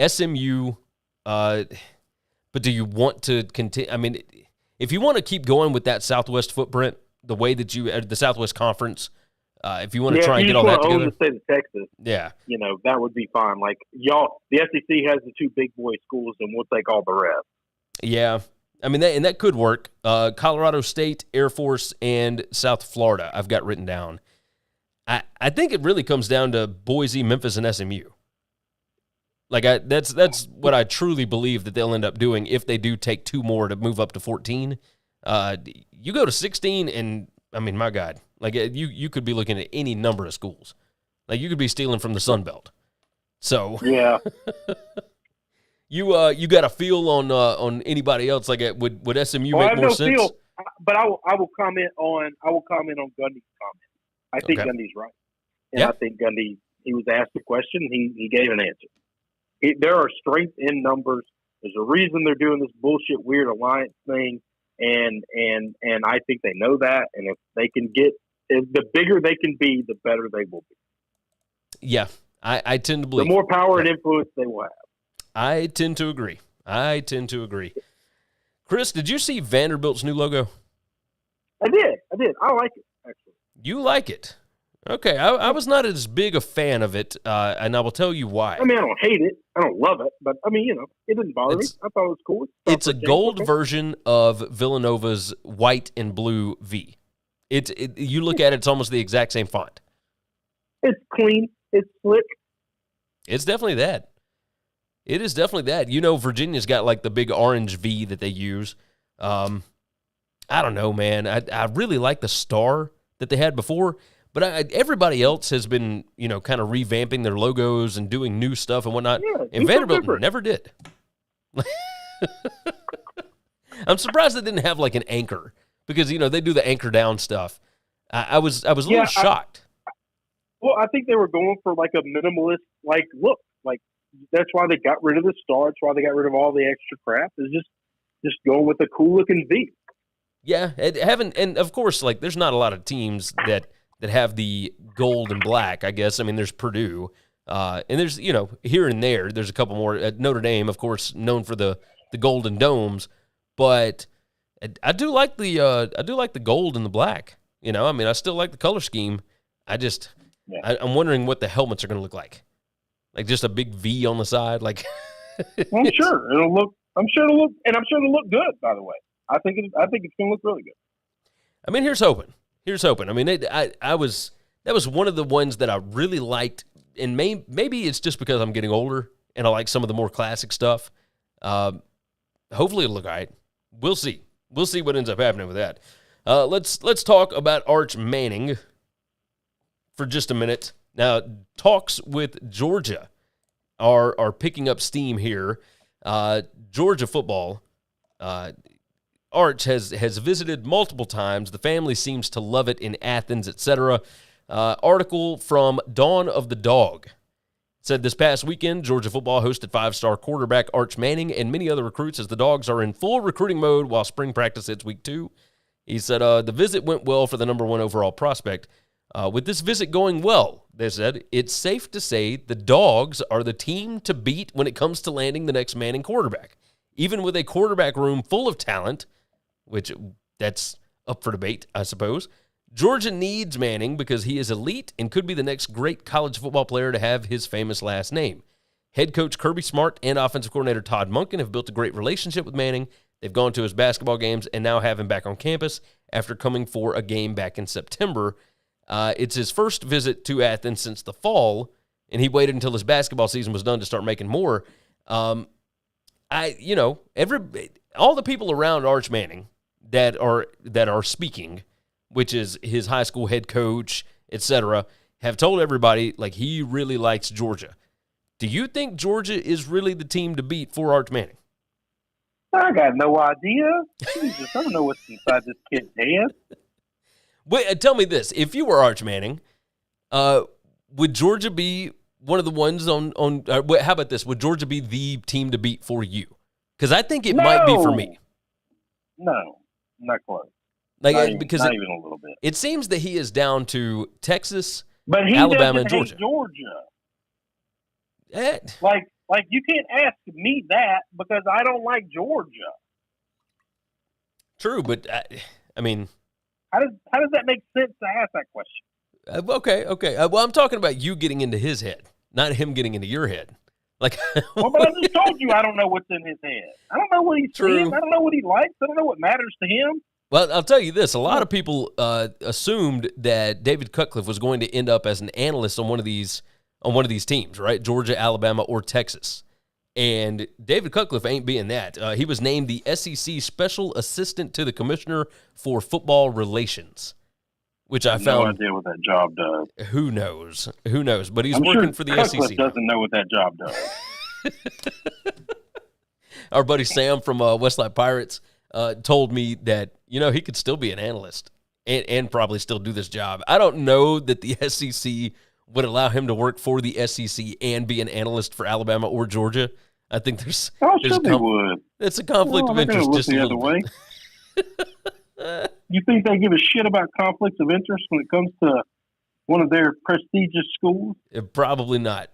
SMU, but do you want to continue? I mean, if you want to keep going with that Southwest footprint, the way that the Southwest Conference, if you want to try and get all that together. If you want to own the state of Texas, that would be fine. Like, y'all, the SEC has the two big boy schools, and we'll take all the rest. Yeah. I mean, that could work. Colorado State, Air Force, and South Florida I've got written down. I think it really comes down to Boise, Memphis, and SMU. Like, that's what I truly believe that they'll end up doing if they do take two more to move up to 14. You go to 16, and, I mean, my God. Like, you could be looking at any number of schools. Like, you could be stealing from the Sun Belt. So, yeah. You got a feel on anybody else? Like, would SMU make more sense? Feel, but I will comment on Gundy's comment. I think Gundy's right, and I think Gundy. He was asked a question. He gave an answer. There are strengths in numbers. There's a reason they're doing this bullshit weird alliance thing, and I think they know that. And if they can the bigger they can be, the better they will be. Yeah, I tend to believe the more power and influence they will have. I tend to agree. Chris, did you see Vanderbilt's new logo? I did. I like it, actually. You like it? Okay. I was not as big a fan of it, and I will tell you why. I mean, I don't hate it. I don't love it. But, I mean, it didn't bother me. I thought it was cool. It's a gold version of Villanova's white and blue V. You look at it, it's almost the exact same font. It's clean. It's slick. It's definitely that. It is definitely that. Virginia's got like the big orange V that they use. I don't know, man. I really like the star that they had before, but everybody else has been, kind of revamping their logos and doing new stuff and whatnot. Yeah, and Vanderbilt never did. I'm surprised they didn't have like an anchor because, they do the anchor down stuff. I was a little shocked. I think they were going for like a minimalist look. Like, that's why they got rid of the star. That's why they got rid of all the extra crap. Is just going with a cool looking V. Yeah, and of course, like, there's not a lot of teams that have the gold and black. I guess. I mean, there's Purdue, and there's here and there's a couple more. Notre Dame, of course, known for the golden domes, but I do like the gold and the black. I mean, I still like the color scheme. I'm wondering what the helmets are going to look like. Like just a big V on the side, like. I'm sure it'll look, and I'm sure it'll look good. By the way, I think it's going to look really good. I mean, here's hoping. I mean, that was one of the ones that I really liked, and maybe it's just because I'm getting older and I like some of the more classic stuff. Hopefully it'll look all right. We'll see. We'll see what ends up happening with that. Let's talk about Arch Manning for just a minute. Now, talks with Georgia are picking up steam here. Georgia football, Arch has visited multiple times. The family seems to love it in Athens, etc. Article from Dawn of the Dog said this past weekend, Georgia football hosted five-star quarterback Arch Manning and many other recruits as the Dogs are in full recruiting mode while spring practice hits week 2. He said the visit went well for the number 1 overall prospect. With this visit going well, they said, it's safe to say the Dogs are the team to beat when it comes to landing the next Manning quarterback. Even with a quarterback room full of talent, which that's up for debate, I suppose, Georgia needs Manning because he is elite and could be the next great college football player to have his famous last name. Head coach Kirby Smart and offensive coordinator Todd Monken have built a great relationship with Manning. They've gone to his basketball games and now have him back on campus after coming for a game back in September. It's his first visit to Athens since the fall, and he waited until his basketball season was done to start making more. All the people around Arch Manning that are speaking, which is his high school head coach, etc., have told everybody like he really likes Georgia. Do you think Georgia is really the team to beat for Arch Manning? I got no idea. Jesus, I don't know what's inside this kid's head. Wait, tell me this: if you were Arch Manning, would Georgia be one of the ones on how about this? Would Georgia be the team to beat for you? Because I think it might be for me. No, not close. Like not even, because not even a little bit. It seems that he is down to Texas, but he Alabama, and doesn't Georgia. Hate Georgia. Like you can't ask me that because I don't like Georgia. True, but I mean, how does that make sense to ask that question? Okay. Well, I'm talking about you getting into his head, not him getting into your head. Like, well, but I just told you I don't know what's in his head. I don't know what he's saying. I don't know what he likes. I don't know what matters to him. Well, I'll tell you this. A lot of people assumed that David Cutcliffe was going to end up as an analyst on one of these teams, right? Georgia, Alabama, or Texas. And David Cutcliffe ain't being that. He was named the SEC Special Assistant to the Commissioner for Football Relations, which I found. No idea what that job does. Who knows? But he's I'm working sure for the Cutcliffe SEC. Doesn't know what that job does. Our buddy Sam from Westlake Pirates told me that, he could still be an analyst and probably still do this job. I don't know that the SEC would allow him to work for the SEC and be an analyst for Alabama or Georgia. I think there's would. It's a conflict of interest just a little way. You think they give a shit about conflicts of interest when it comes to one of their prestigious schools? Probably not.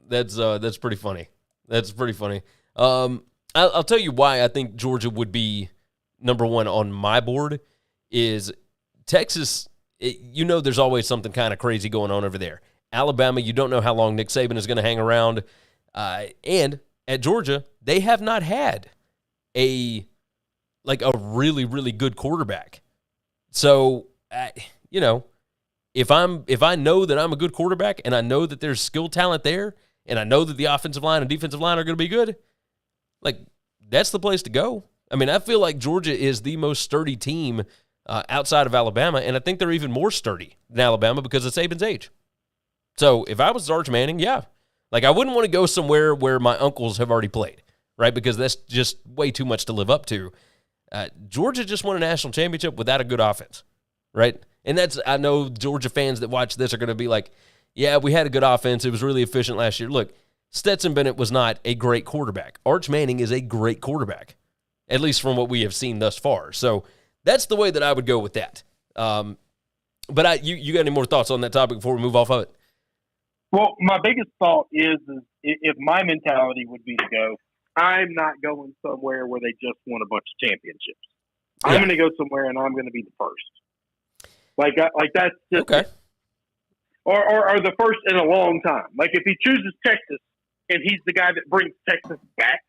That's pretty funny. I'll tell you why I think Georgia would be number one on my board is Texas. There's always something kind of crazy going on over there. Alabama, you don't know how long Nick Saban is going to hang around. And at Georgia, they have not had a really, really good quarterback. So, if I know that I'm a good quarterback and I know that there's skill talent there and I know that the offensive line and defensive line are going to be good, that's the place to go. I mean, I feel like Georgia is the most sturdy team outside of Alabama, and I think they're even more sturdy than Alabama because of Saban's age. So if I was Arch Manning, yeah. I wouldn't want to go somewhere where my uncles have already played, right? Because that's just way too much to live up to. Georgia just won a national championship without a good offense, right? And I know Georgia fans that watch this are going to be like, yeah, we had a good offense. It was really efficient last year. Look, Stetson Bennett was not a great quarterback. Arch Manning is a great quarterback, at least from what we have seen thus far. So that's the way that I would go with that. But you got any more thoughts on that topic before we move off of it? Well, my biggest thought is if my mentality would be to go, I'm not going somewhere where they just won a bunch of championships. Yeah. I'm going to go somewhere and I'm going to be the first. Like that's just okay. Or the first in a long time. Like if he chooses Texas and he's the guy that brings Texas back,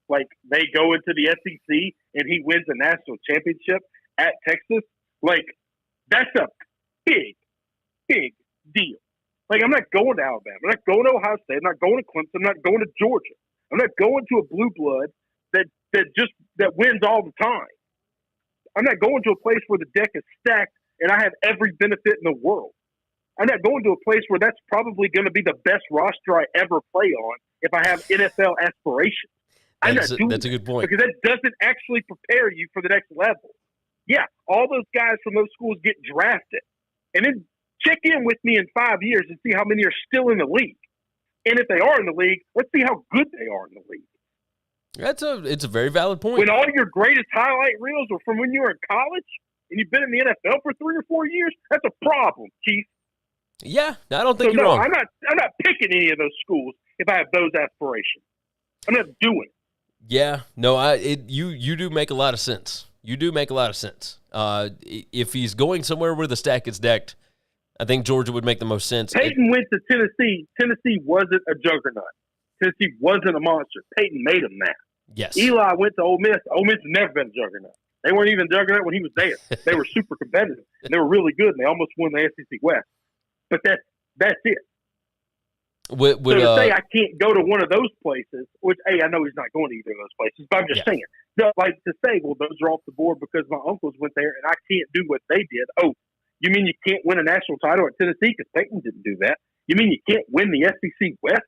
like they go into the SEC and he wins a national championship at Texas, like that's a big, big deal. Like, I'm not going to Alabama. I'm not going to Ohio State. I'm not going to Clemson. I'm not going to Georgia. I'm not going to a blue blood that wins all the time. I'm not going to a place where the deck is stacked and I have every benefit in the world. I'm not going to a place where that's probably going to be the best roster I ever play on if I have NFL aspirations. That's a good point. Because that doesn't actually prepare you for the next level. Yeah, all those guys from those schools get drafted. And then check in with me in 5 years and see how many are still in the league. And if they are in the league, let's see how good they are in the league. It's a very valid point. When all your greatest highlight reels are from when you were in college and you've been in the NFL for 3 or 4 years, that's a problem, Keith. Yeah, I don't think you're wrong. I'm not picking any of those schools if I have those aspirations. I'm not doing it. Yeah, no, you do make a lot of sense. You do make a lot of sense. If he's going somewhere where the stack is decked, I think Georgia would make the most sense. Peyton went to Tennessee. Tennessee wasn't a juggernaut. Tennessee wasn't a monster. Peyton made him that. Yes. Eli went to Ole Miss. Ole Miss has never been a juggernaut. They weren't even a juggernaut when he was there. They were super competitive. And they were really good, and they almost won the SEC West. But that's it. So to say I can't go to one of those places, which, hey, I know he's not going to either of those places, but I'm just saying. Like to say, well, those are off the board because my uncles went there and I can't do what they did. Oh, you mean you can't win a national title at Tennessee because Peyton didn't do that? You mean you can't win the SEC West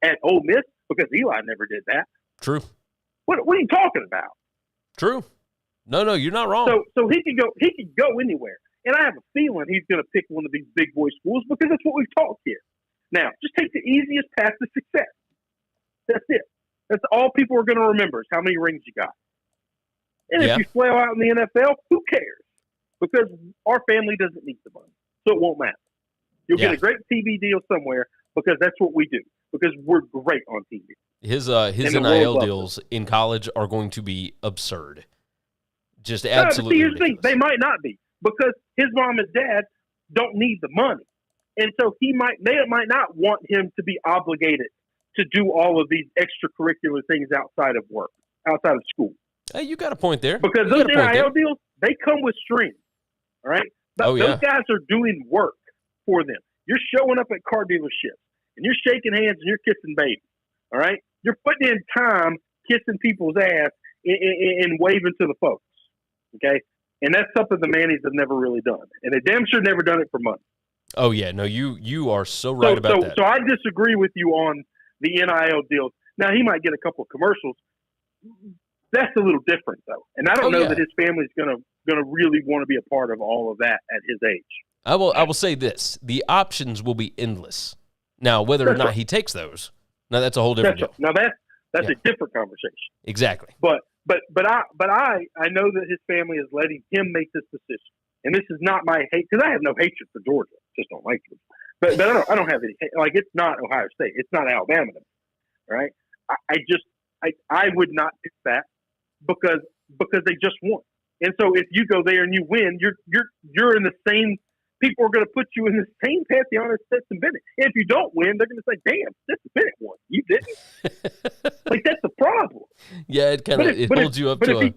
at Ole Miss because Eli never did that? True. What are you talking about? True. No, you're not wrong. So he can go anywhere. And I have a feeling he's going to pick one of these big boy schools because that's what we've talked here. Now, just take the easiest path to success. That's it. That's all people are going to remember is how many rings you got. And if you flail out in the NFL, who cares? Because our family doesn't need the money, so it won't matter. You'll get a great TV deal somewhere because that's what we do, because we're great on TV. His NIL deals in college are going to be absurd. Just absolutely here's the thing. They might not be, because his mom and dad don't need the money. And so they might not want him to be obligated to do all of these extracurricular things outside of work, outside of school. Hey, you got a point there. Because those NIL deals, they come with strings, all right? Those guys are doing work for them. You're showing up at car dealerships, and you're shaking hands, and you're kissing babies, all right? You're putting in time kissing people's ass and waving to the folks, okay? And that's something the Mannies have never really done. And they damn sure never done it for money. Oh, yeah. No, you are so right about that. So I disagree with you on the NIL deals. Now, he might get a couple of commercials. That's a little different, though. And I don't know that his family's gonna really want to be a part of all of that at his age. I will say this. The options will be endless. Now, whether or not he takes those, now that's a whole different deal. Now, that's a different conversation. Exactly. But I know that his family is letting him make this decision. And this is not my hate, because I have no hatred for Georgia. Just don't like it. But I don't have any hate. Like, it's not Ohio State. It's not Alabama. Right? I would not pick that because they just won. And so if you go there and you win, you're in the same. People are going to put you in the same pantheon as Stetson Bennett. And if you don't win, they're going to say, "Damn, Stetson Bennett won. You didn't." Like, that's the problem. Yeah, it kind of holds you up to a.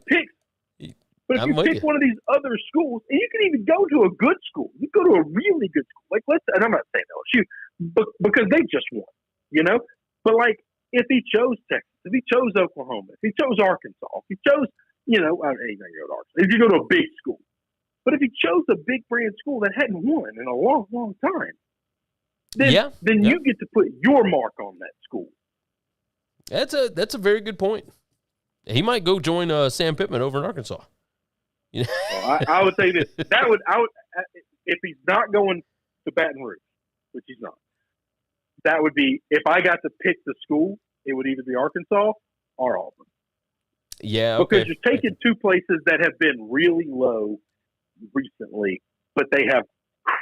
But if you pick one of these other schools, and you can even go to a good school, you go to a really good school. Like, and I'm not saying LSU, but because they just won, you know. But like, if he chose Texas, if he chose Oklahoma, if he chose Arkansas, if he chose, he's not going to go to Arkansas. If you go to a big school, but if he chose a big brand school that hadn't won in a long, long time, then you get to put your mark on that school. That's a very good point. He might go join Sam Pittman over in Arkansas. Well, I would say this. I would if he's not going to Baton Rouge, which he's not. That would be, if I got to pick the school, it would either be Arkansas or Auburn. Yeah, okay. Because you're taking two places that have been really low recently, but they have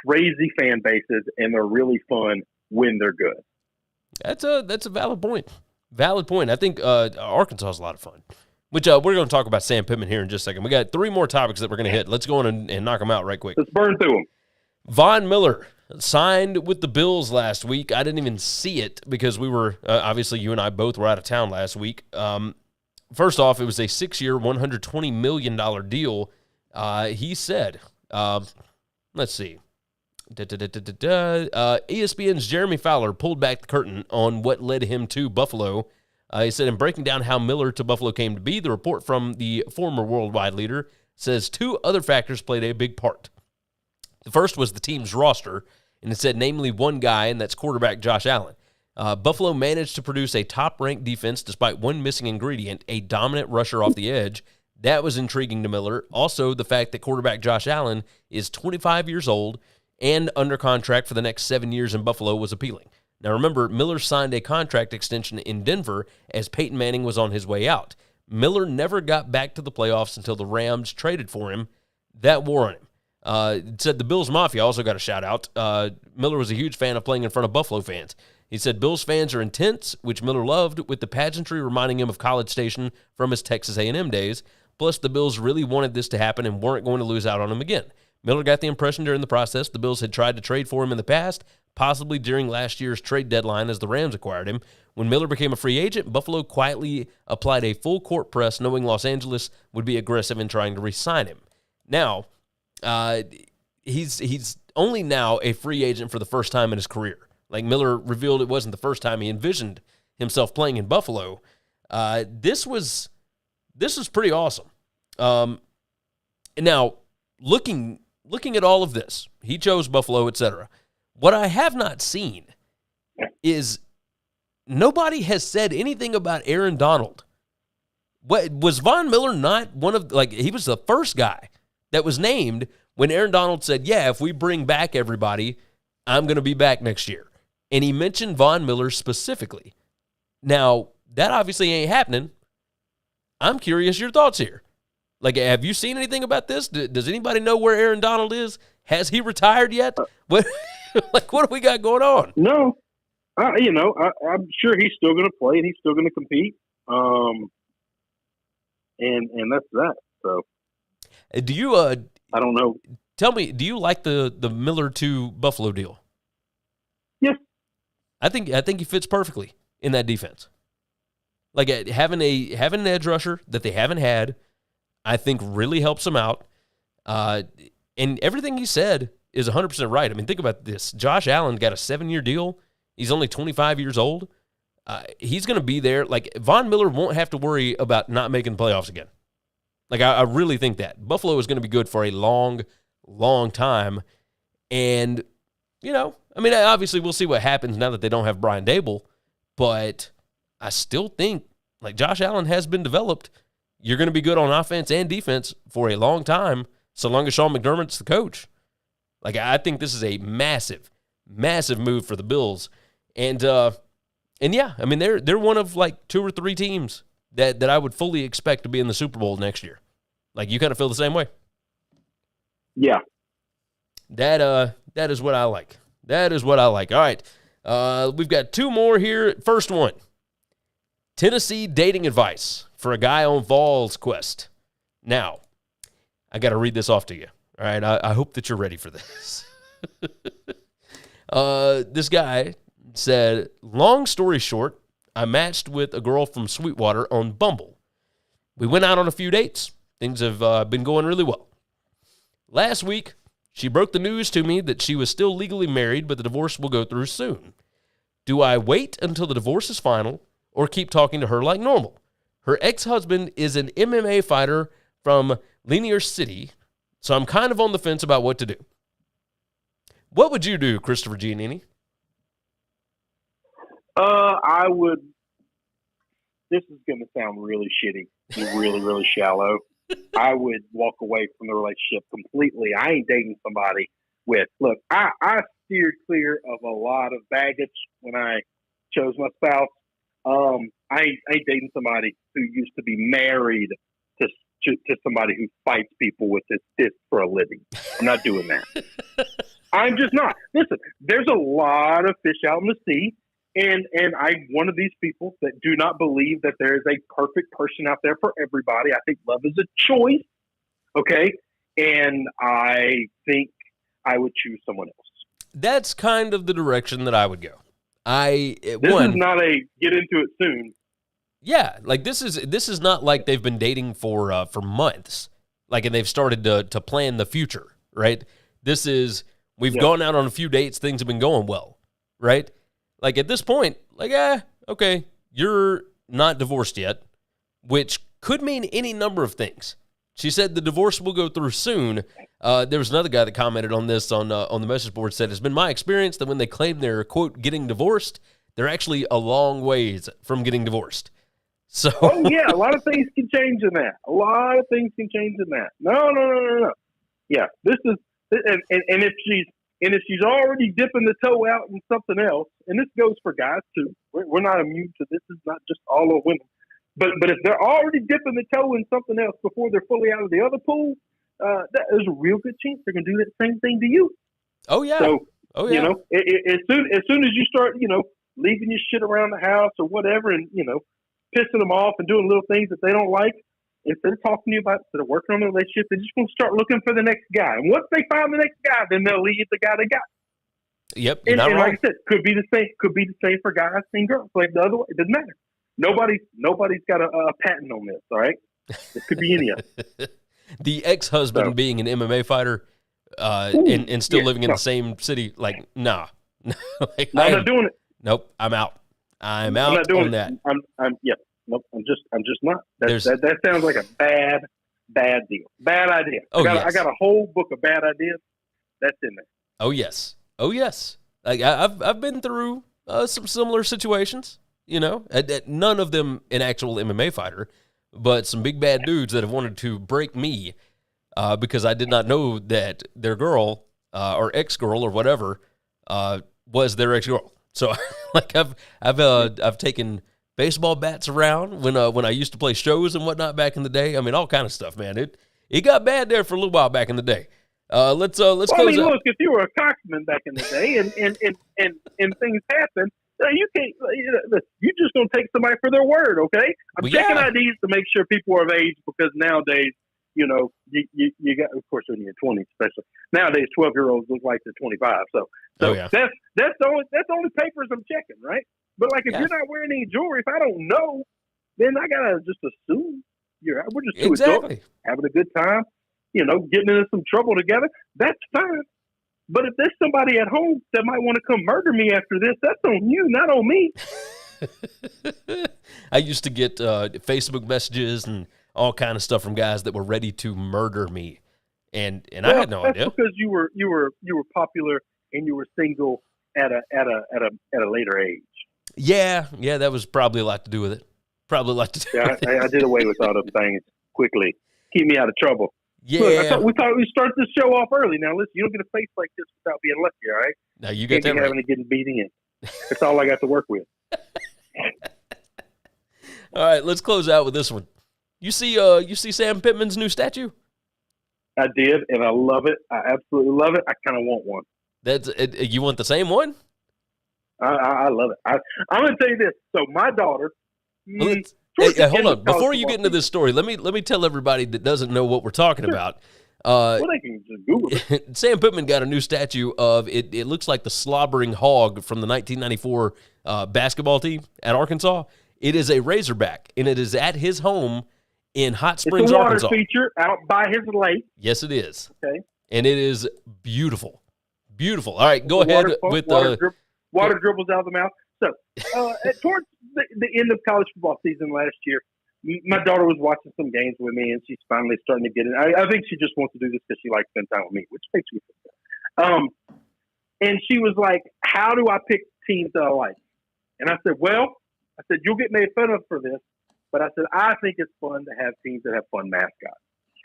crazy fan bases and they're really fun when they're good. That's a valid point. Valid point. I think Arkansas is a lot of fun. Which we're going to talk about Sam Pittman here in just a second. We got 3 more topics that we're going to hit. Let's go on and knock them out right quick. Let's burn through them. Von Miller signed with the Bills last week. I didn't even see it because we were, obviously you and I both were out of town last week. First off, it was a 6-year, $120 million deal. He said, let's see. ESPN's Jeremy Fowler pulled back the curtain on what led him to Buffalo. He said, in breaking down how Miller to Buffalo came to be, the report from the former worldwide leader says 2 other factors played a big part. The first was the team's roster, and it said namely one guy, and that's quarterback Josh Allen. Buffalo managed to produce a top-ranked defense despite one missing ingredient, a dominant rusher off the edge. That was intriguing to Miller. Also, the fact that quarterback Josh Allen is 25 years old and under contract for the next 7 years in Buffalo was appealing. Now, remember, Miller signed a contract extension in Denver as Peyton Manning was on his way out. Miller never got back to the playoffs until the Rams traded for him. That wore on him. It said the Bills Mafia also got a shout-out. Miller was a huge fan of playing in front of Buffalo fans. He said Bills fans are intense, which Miller loved, with the pageantry reminding him of College Station from his Texas A&M days. Plus, the Bills really wanted this to happen and weren't going to lose out on him again. Miller got the impression during the process the Bills had tried to trade for him in the past, possibly during last year's trade deadline as the Rams acquired him. When Miller became a free agent, Buffalo quietly applied a full-court press, knowing Los Angeles would be aggressive in trying to re-sign him. Now, he's only now a free agent for the first time in his career. Like Miller revealed, it wasn't the first time he envisioned himself playing in Buffalo. This was pretty awesome. Now, looking at all of this, he chose Buffalo, etc. What I have not seen is nobody has said anything about Aaron Donald. What was Von Miller not one of, like, he was the first guy that was named when Aaron Donald said, yeah, if we bring back everybody, I'm going to be back next year. and he mentioned Von Miller specifically. Now, that obviously ain't happening. I'm curious your thoughts here. Like, have you seen anything about this? Does anybody know where Aaron Donald is? Has he retired yet? What do we got going on? No. I'm sure he's still going to play and he's still going to compete. And that's that. So, do you? I don't know. Tell me, do you like the Miller to Buffalo deal? Yes. I think he fits perfectly in that defense. Like having an edge rusher that they haven't had, I think really helps them out. And everything he said is 100% right. I mean, think about this. Josh Allen got a 7-year deal. He's only 25 years old. He's going to be there. Like, Von Miller won't have to worry about not making playoffs again. Like, I really think that. Buffalo is going to be good for a long, long time. And, I mean, obviously we'll see what happens now that they don't have Brian Dable. But I still think, like, Josh Allen has been developed. You're going to be good on offense and defense for a long time, so long as Sean McDermott's the coach. Like, I think this is a massive, massive move for the Bills. And yeah, I mean, they're one of, like, 2 or 3 teams that I would fully expect to be in the Super Bowl next year. Like, you kind of feel the same way? Yeah. That is what I like. That is what I like. All right. We've got 2 more here. First one. Tennessee dating advice for a guy on Vols Quest. Now, I got to read this off to you. All right, I hope that you're ready for this. This guy said, long story short, I matched with a girl from Sweetwater on Bumble. We went out on a few dates. Things have been going really well. Last week, she broke the news to me that she was still legally married, but the divorce will go through soon. Do I wait until the divorce is final or keep talking to her like normal? Her ex-husband is an MMA fighter from Linear City, so I'm kind of on the fence about what to do. What would you do, Christopher Giannini? I would. This is going to sound really shitty, really, really shallow. I would walk away from the relationship completely. I ain't dating somebody with. Look, I steered clear of a lot of baggage when I chose my spouse. I ain't dating somebody who used to be married to somebody who fights people with his fist for a living. I'm not doing that. I'm just not. Listen, there's a lot of fish out in the sea, and I'm one of these people that do not believe that there is a perfect person out there for everybody. I think love is a choice, okay? And I think I would choose someone else. That's kind of the direction that I would go. This is not a get into it soon. Yeah, like this is not like they've been dating for months, like, and they've started to plan the future, right? This is we've gone out on a few dates, things have been going well, right? Like at this point, like okay, you're not divorced yet, which could mean any number of things. She said the divorce will go through soon. There was another guy that commented on this on the message board, said, it's been my experience that when they claim they're, quote, getting divorced, they're actually a long ways from getting divorced. So, oh, yeah, a lot of things can change in that. A lot of things can change in that. No. Yeah, this is, and if she's already dipping the toe out in something else, and this goes for guys too. We're not immune to this. It's not just all of women. But if they're already dipping the toe in something else before they're fully out of the other pool, there's a real good chance they're going to do that same thing to you. Oh yeah. So as soon as you start, leaving your shit around the house or whatever, and pissing them off and doing little things that they don't like, instead of talking to you about, instead of working on the relationship, they're just going to start looking for the next guy. And once they find the next guy, then they'll leave the guy they got. Yep. And like I said, could be the same for guys and girls. Like the other way, it doesn't matter. Nobody's got a patent on this. All right, it could be any of it. The ex-husband being an MMA fighter and still living in the same city, like nah. Like, I'm not doing it. Nope, I'm out. I'm out not doing on that. Nope, I'm just not. That sounds like a bad deal. Bad idea. I got a whole book of bad ideas. That's in there. Oh yes. Like I've been through some similar situations. None of them an actual MMA fighter, but some big bad dudes that have wanted to break me because I did not know that their girl or ex-girl or whatever was their ex-girl. So like I've taken baseball bats around when I used to play shows and whatnot back in the day. I mean, all kind of stuff, man. It got bad there for a little while back in the day. Let's close out. Look, if you were a coxman back in the day and things happen, you can't. You just gonna take somebody for their word, okay? I'm checking IDs to make sure people are of age because nowadays, you got, of course, when you're 20, especially nowadays, 12-year-olds look like they're 25. So that's the only papers I'm checking, right? But like if you're not wearing any jewelry, if I don't know, then I gotta just assume we're just two adults having a good time. Getting into some trouble together, that's fine. But if there's somebody at home that might want to come murder me after this, that's on you, not on me. I used to get Facebook messages and all kind of stuff from guys that were ready to murder me, and I had no idea. That's because you were popular and you were single at a later age. Yeah, that was probably a lot to do with it. Probably a lot to do. Yeah, I did away with all those things quickly. Keep me out of trouble. Yeah. Look, we thought we'd start this show off early. Now, listen, you don't get a face like this without being lucky, all right? Now, you get that right. Having to get beating in. That's all I got to work with. All right, let's close out with this one. You see Sam Pittman's new statue? I did, and I love it. I absolutely love it. I kind of want one. You want the same one? I love it. I'm going to tell you this. So my daughter... Hey, hold on. Before you get into this story, let me tell everybody that doesn't know what we're talking about. They can just Google it. Sam Pittman got a new statue of it. It looks like the slobbering hog from the 1994 basketball team at Arkansas. It is a Razorback, and it is at his home in Hot Springs, Arkansas. It's a water feature out by his lake. Yes, it is. Okay. And it is beautiful. Beautiful. All right, go ahead with water dribbles out of the mouth. So, towards the end of college football season last year, my daughter was watching some games with me, and she's finally starting to get it. I think she just wants to do this because she likes to spend time with me, which makes me feel good. And she was like, "How do I pick teams that I like?" And I said, you'll get made fun of for this, but I said, I think it's fun to have teams that have fun mascots.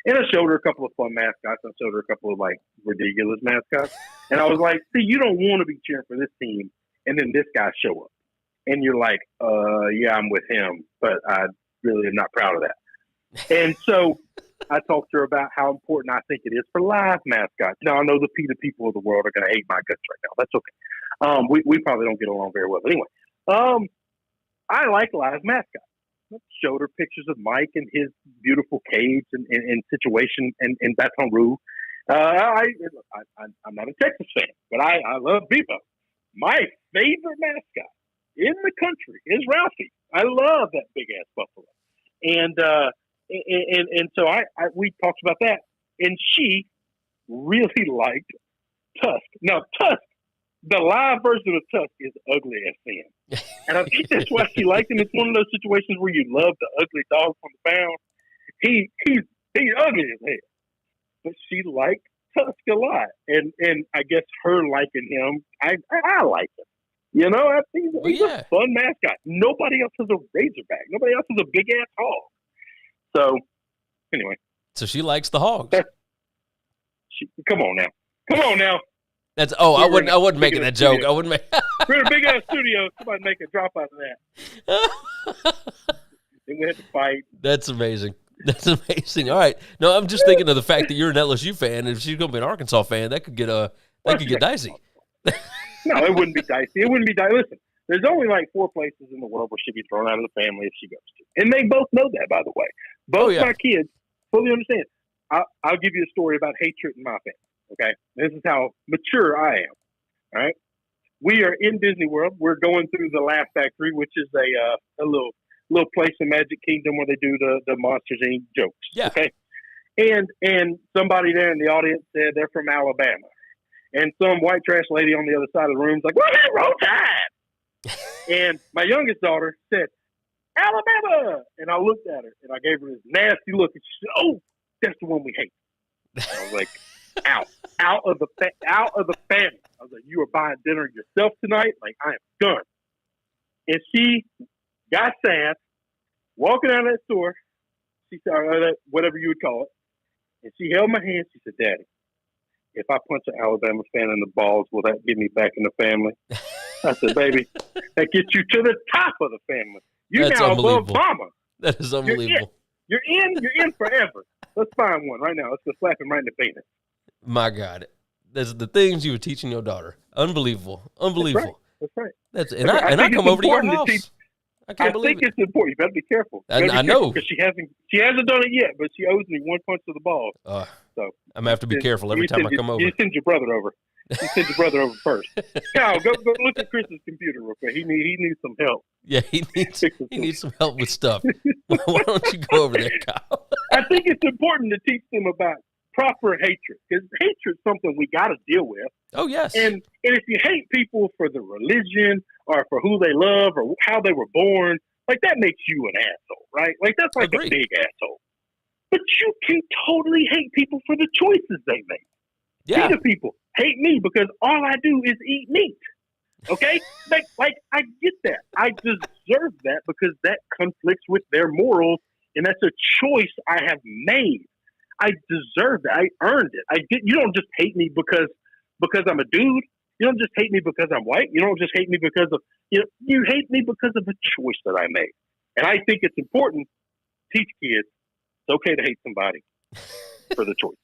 And I showed her a couple of fun mascots. I showed her a couple of, ridiculous mascots. And I was like, see, you don't want to be cheering for this team, and then this guy show up. And you're like, yeah, I'm with him, but I really am not proud of that. And so I talked to her about how important I think it is for live mascots. Now, I know the PETA people of the world are going to hate my guts right now. That's okay. We probably don't get along very well. But anyway, I like live mascots. I showed her pictures of Mike and his beautiful cage and situation in Baton Rouge. I'm not a Texas fan, but I love Bebo. My favorite mascot in the country is Ralphie. I love that big ass buffalo, and so we talked about that, and she really liked Tusk. Now Tusk, the live version of Tusk, is ugly as sin, and I think that's why she liked him. It's one of those situations where you love the ugly dog from the pound. He's ugly as hell, but she liked Tusk a lot, and I guess her liking him, I like him. You know, I think he's a fun mascot. Nobody else has a Razorback. Nobody else has a big ass hog. So, anyway. So she likes the hogs. Come on now. I wasn't making that joke. I wouldn't make. We're in a big ass studio. Somebody make a drop out of that. Then we had to fight. That's amazing. That's amazing. All right. No, I'm just thinking of the fact that you're an LSU fan, and if she's going to be an Arkansas fan, that could get dicey. No, it wouldn't be dicey. Listen, there's only 4 places in the world where she'd be thrown out of the family if she goes to. And they both know that, by the way. Both my kids fully understand. I'll give you a story about hatred in my family, okay? This is how mature I am, all right? We are in Disney World. We're going through the Laugh Factory, which is a little place in Magic Kingdom where they do the Monsters, Inc. jokes, okay? And somebody there in the audience said they're from Alabama. And some white trash lady on the other side of the room is like, "Well, that roll tide." And my youngest daughter said, "Alabama." And I looked at her and I gave her this nasty look. And she said, "Oh, that's the one we hate." And I was like, out of the family. I was like, "You are buying dinner yourself tonight? Like, I am done." And she got sad, walking out of that store. She said, whatever you would call it. And she held my hand. She said, "Daddy, if I punch an Alabama fan in the balls, will that get me back in the family?" I said, baby, that gets you to the top of the family. You're That's now above unbelievable. Obama. That is unbelievable. You're in forever. Let's find one right now. Let's go slap him right in the face. My God. That's the things you were teaching your daughter. Unbelievable. Unbelievable. That's right. I come over to your house. I can't believe think it's important. You better be careful. I know. Because she hasn't done it yet, but she owes me one punch to the balls. So I'm going to have to be careful every time I come over. You send your brother over. You send your brother over first. Kyle, go look at Chris's computer real quick. He needs some help. Yeah, he needs some help with stuff. Why don't you go over there, Kyle? I think it's important to teach them about proper hatred, because hatred is something we got to deal with. Oh, yes. And if you hate people for their religion or for who they love or how they were born, like that makes you an asshole, right? Like that's like a big asshole. But you can totally hate people for the choices they make. Yeah. Other people hate me because all I do is eat meat. Okay? like I get that. I deserve that because that conflicts with their morals, and that's a choice I have made. I deserve that. I earned it. You don't just hate me because I'm a dude. You don't just hate me because I'm white. You don't just hate me because of you hate me because of a choice that I made. And I think it's important to teach kids it's okay to hate somebody for the choice.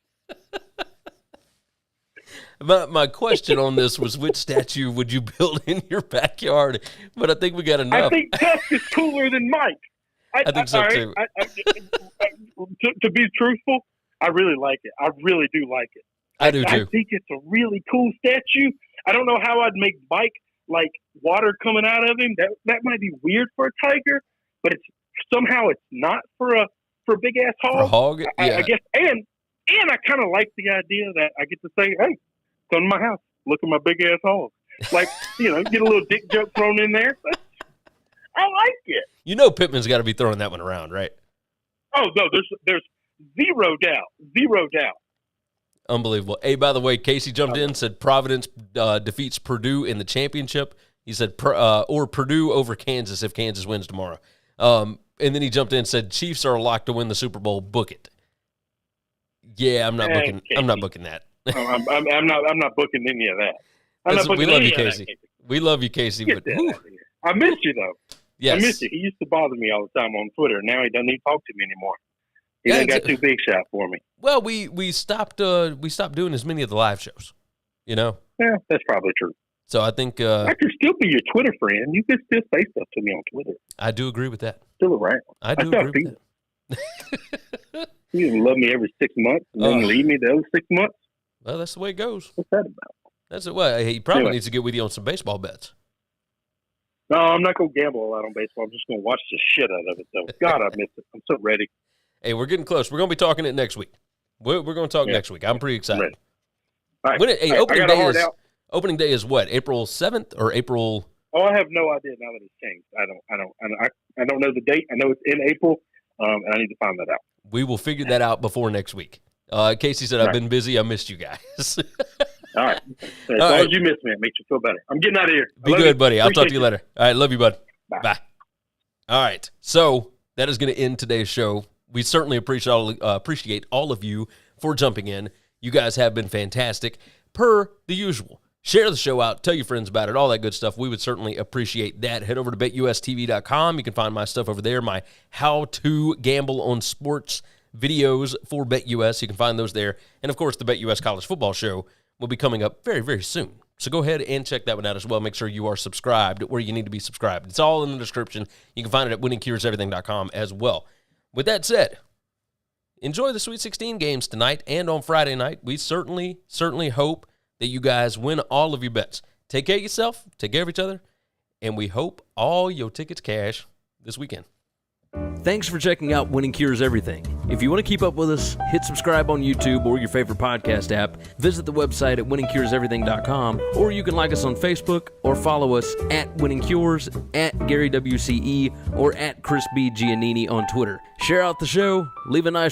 My question on this was, which statue would you build in your backyard? But I think we got enough. I think Tusk is cooler than Mike. I think so too. To be truthful, I really like it. I really do like it. I do too. I think it's a really cool statue. I don't know how I'd make Mike like water coming out of him. That might be weird for a tiger, but somehow it's not for a big ass hog. For a hog, yeah. I guess. And I kind of like the idea that I get to say, "Hey, come to my house. Look at my big ass hog." Like get a little dick joke thrown in there. I like it. You know, Pitman's got to be throwing that one around, right? Oh no, there's zero doubt. Unbelievable. Hey, by the way, Casey jumped in, said Providence defeats Purdue in the championship. He said, or Purdue over Kansas if Kansas wins tomorrow. And then he jumped in and said, Chiefs are locked to win the Super Bowl. Book it. Yeah, I'm not booking. Casey. I'm not booking that. I'm not booking any of that. We love you, Casey. We love you, Casey. But I miss you though. Yes. I miss you. He used to bother me all the time on Twitter. Now he doesn't even talk to me anymore. He ain't got too big shot for me. Well, we stopped doing as many of the live shows. Yeah, that's probably true. So I think I could still be your Twitter friend. You can still say stuff to me on Twitter. I do agree with that. Still around. I do agree with that. You didn't love me every 6 months and then leave me the other 6 months. Well, that's the way it goes. What's that about? That's it. Well, he probably needs to get with you on some baseball bets. No, I'm not going to gamble a lot on baseball. I'm just going to watch the shit out of it, though. God, I miss it. I'm so ready. Hey, we're getting close. We're going to be talking it next week. We're going to talk next week. I'm pretty excited. All right. Opening day is what? April 7th or April? Oh, I have no idea now that it's changed. I don't know the date. I know it's in April, and I need to find that out. We will figure that out before next week. Casey said, I've been busy. I missed you guys. All right. As long as you miss me, it makes you feel better. I'm getting out of here. Be good, buddy. I'll talk to you later. All right. Love you, bud. Bye. All right. So that is going to end today's show. We certainly appreciate all of you for jumping in. You guys have been fantastic, per the usual. Share the show out. Tell your friends about it. All that good stuff. We would certainly appreciate that. Head over to BetUSTV.com. You can find my stuff over there, my how to gamble on sports videos for BetUS. You can find those there. And, of course, the BetUS College Football Show will be coming up very, very soon. So go ahead and check that one out as well. Make sure you are subscribed where you need to be subscribed. It's all in the description. You can find it at winningcureseverything.com as well. With that said, enjoy the Sweet 16 games tonight and on Friday night. We certainly hope that you guys win all of your bets. Take care of yourself, take care of each other, and we hope all your tickets cash this weekend. Thanks for checking out Winning Cures Everything. If you want to keep up with us, hit subscribe on YouTube or your favorite podcast app. Visit the website at winningcureseverything.com, or you can like us on Facebook or follow us at Winning Cures, at Gary WCE, or at Chris B. Giannini on Twitter. Share out the show, leave a nice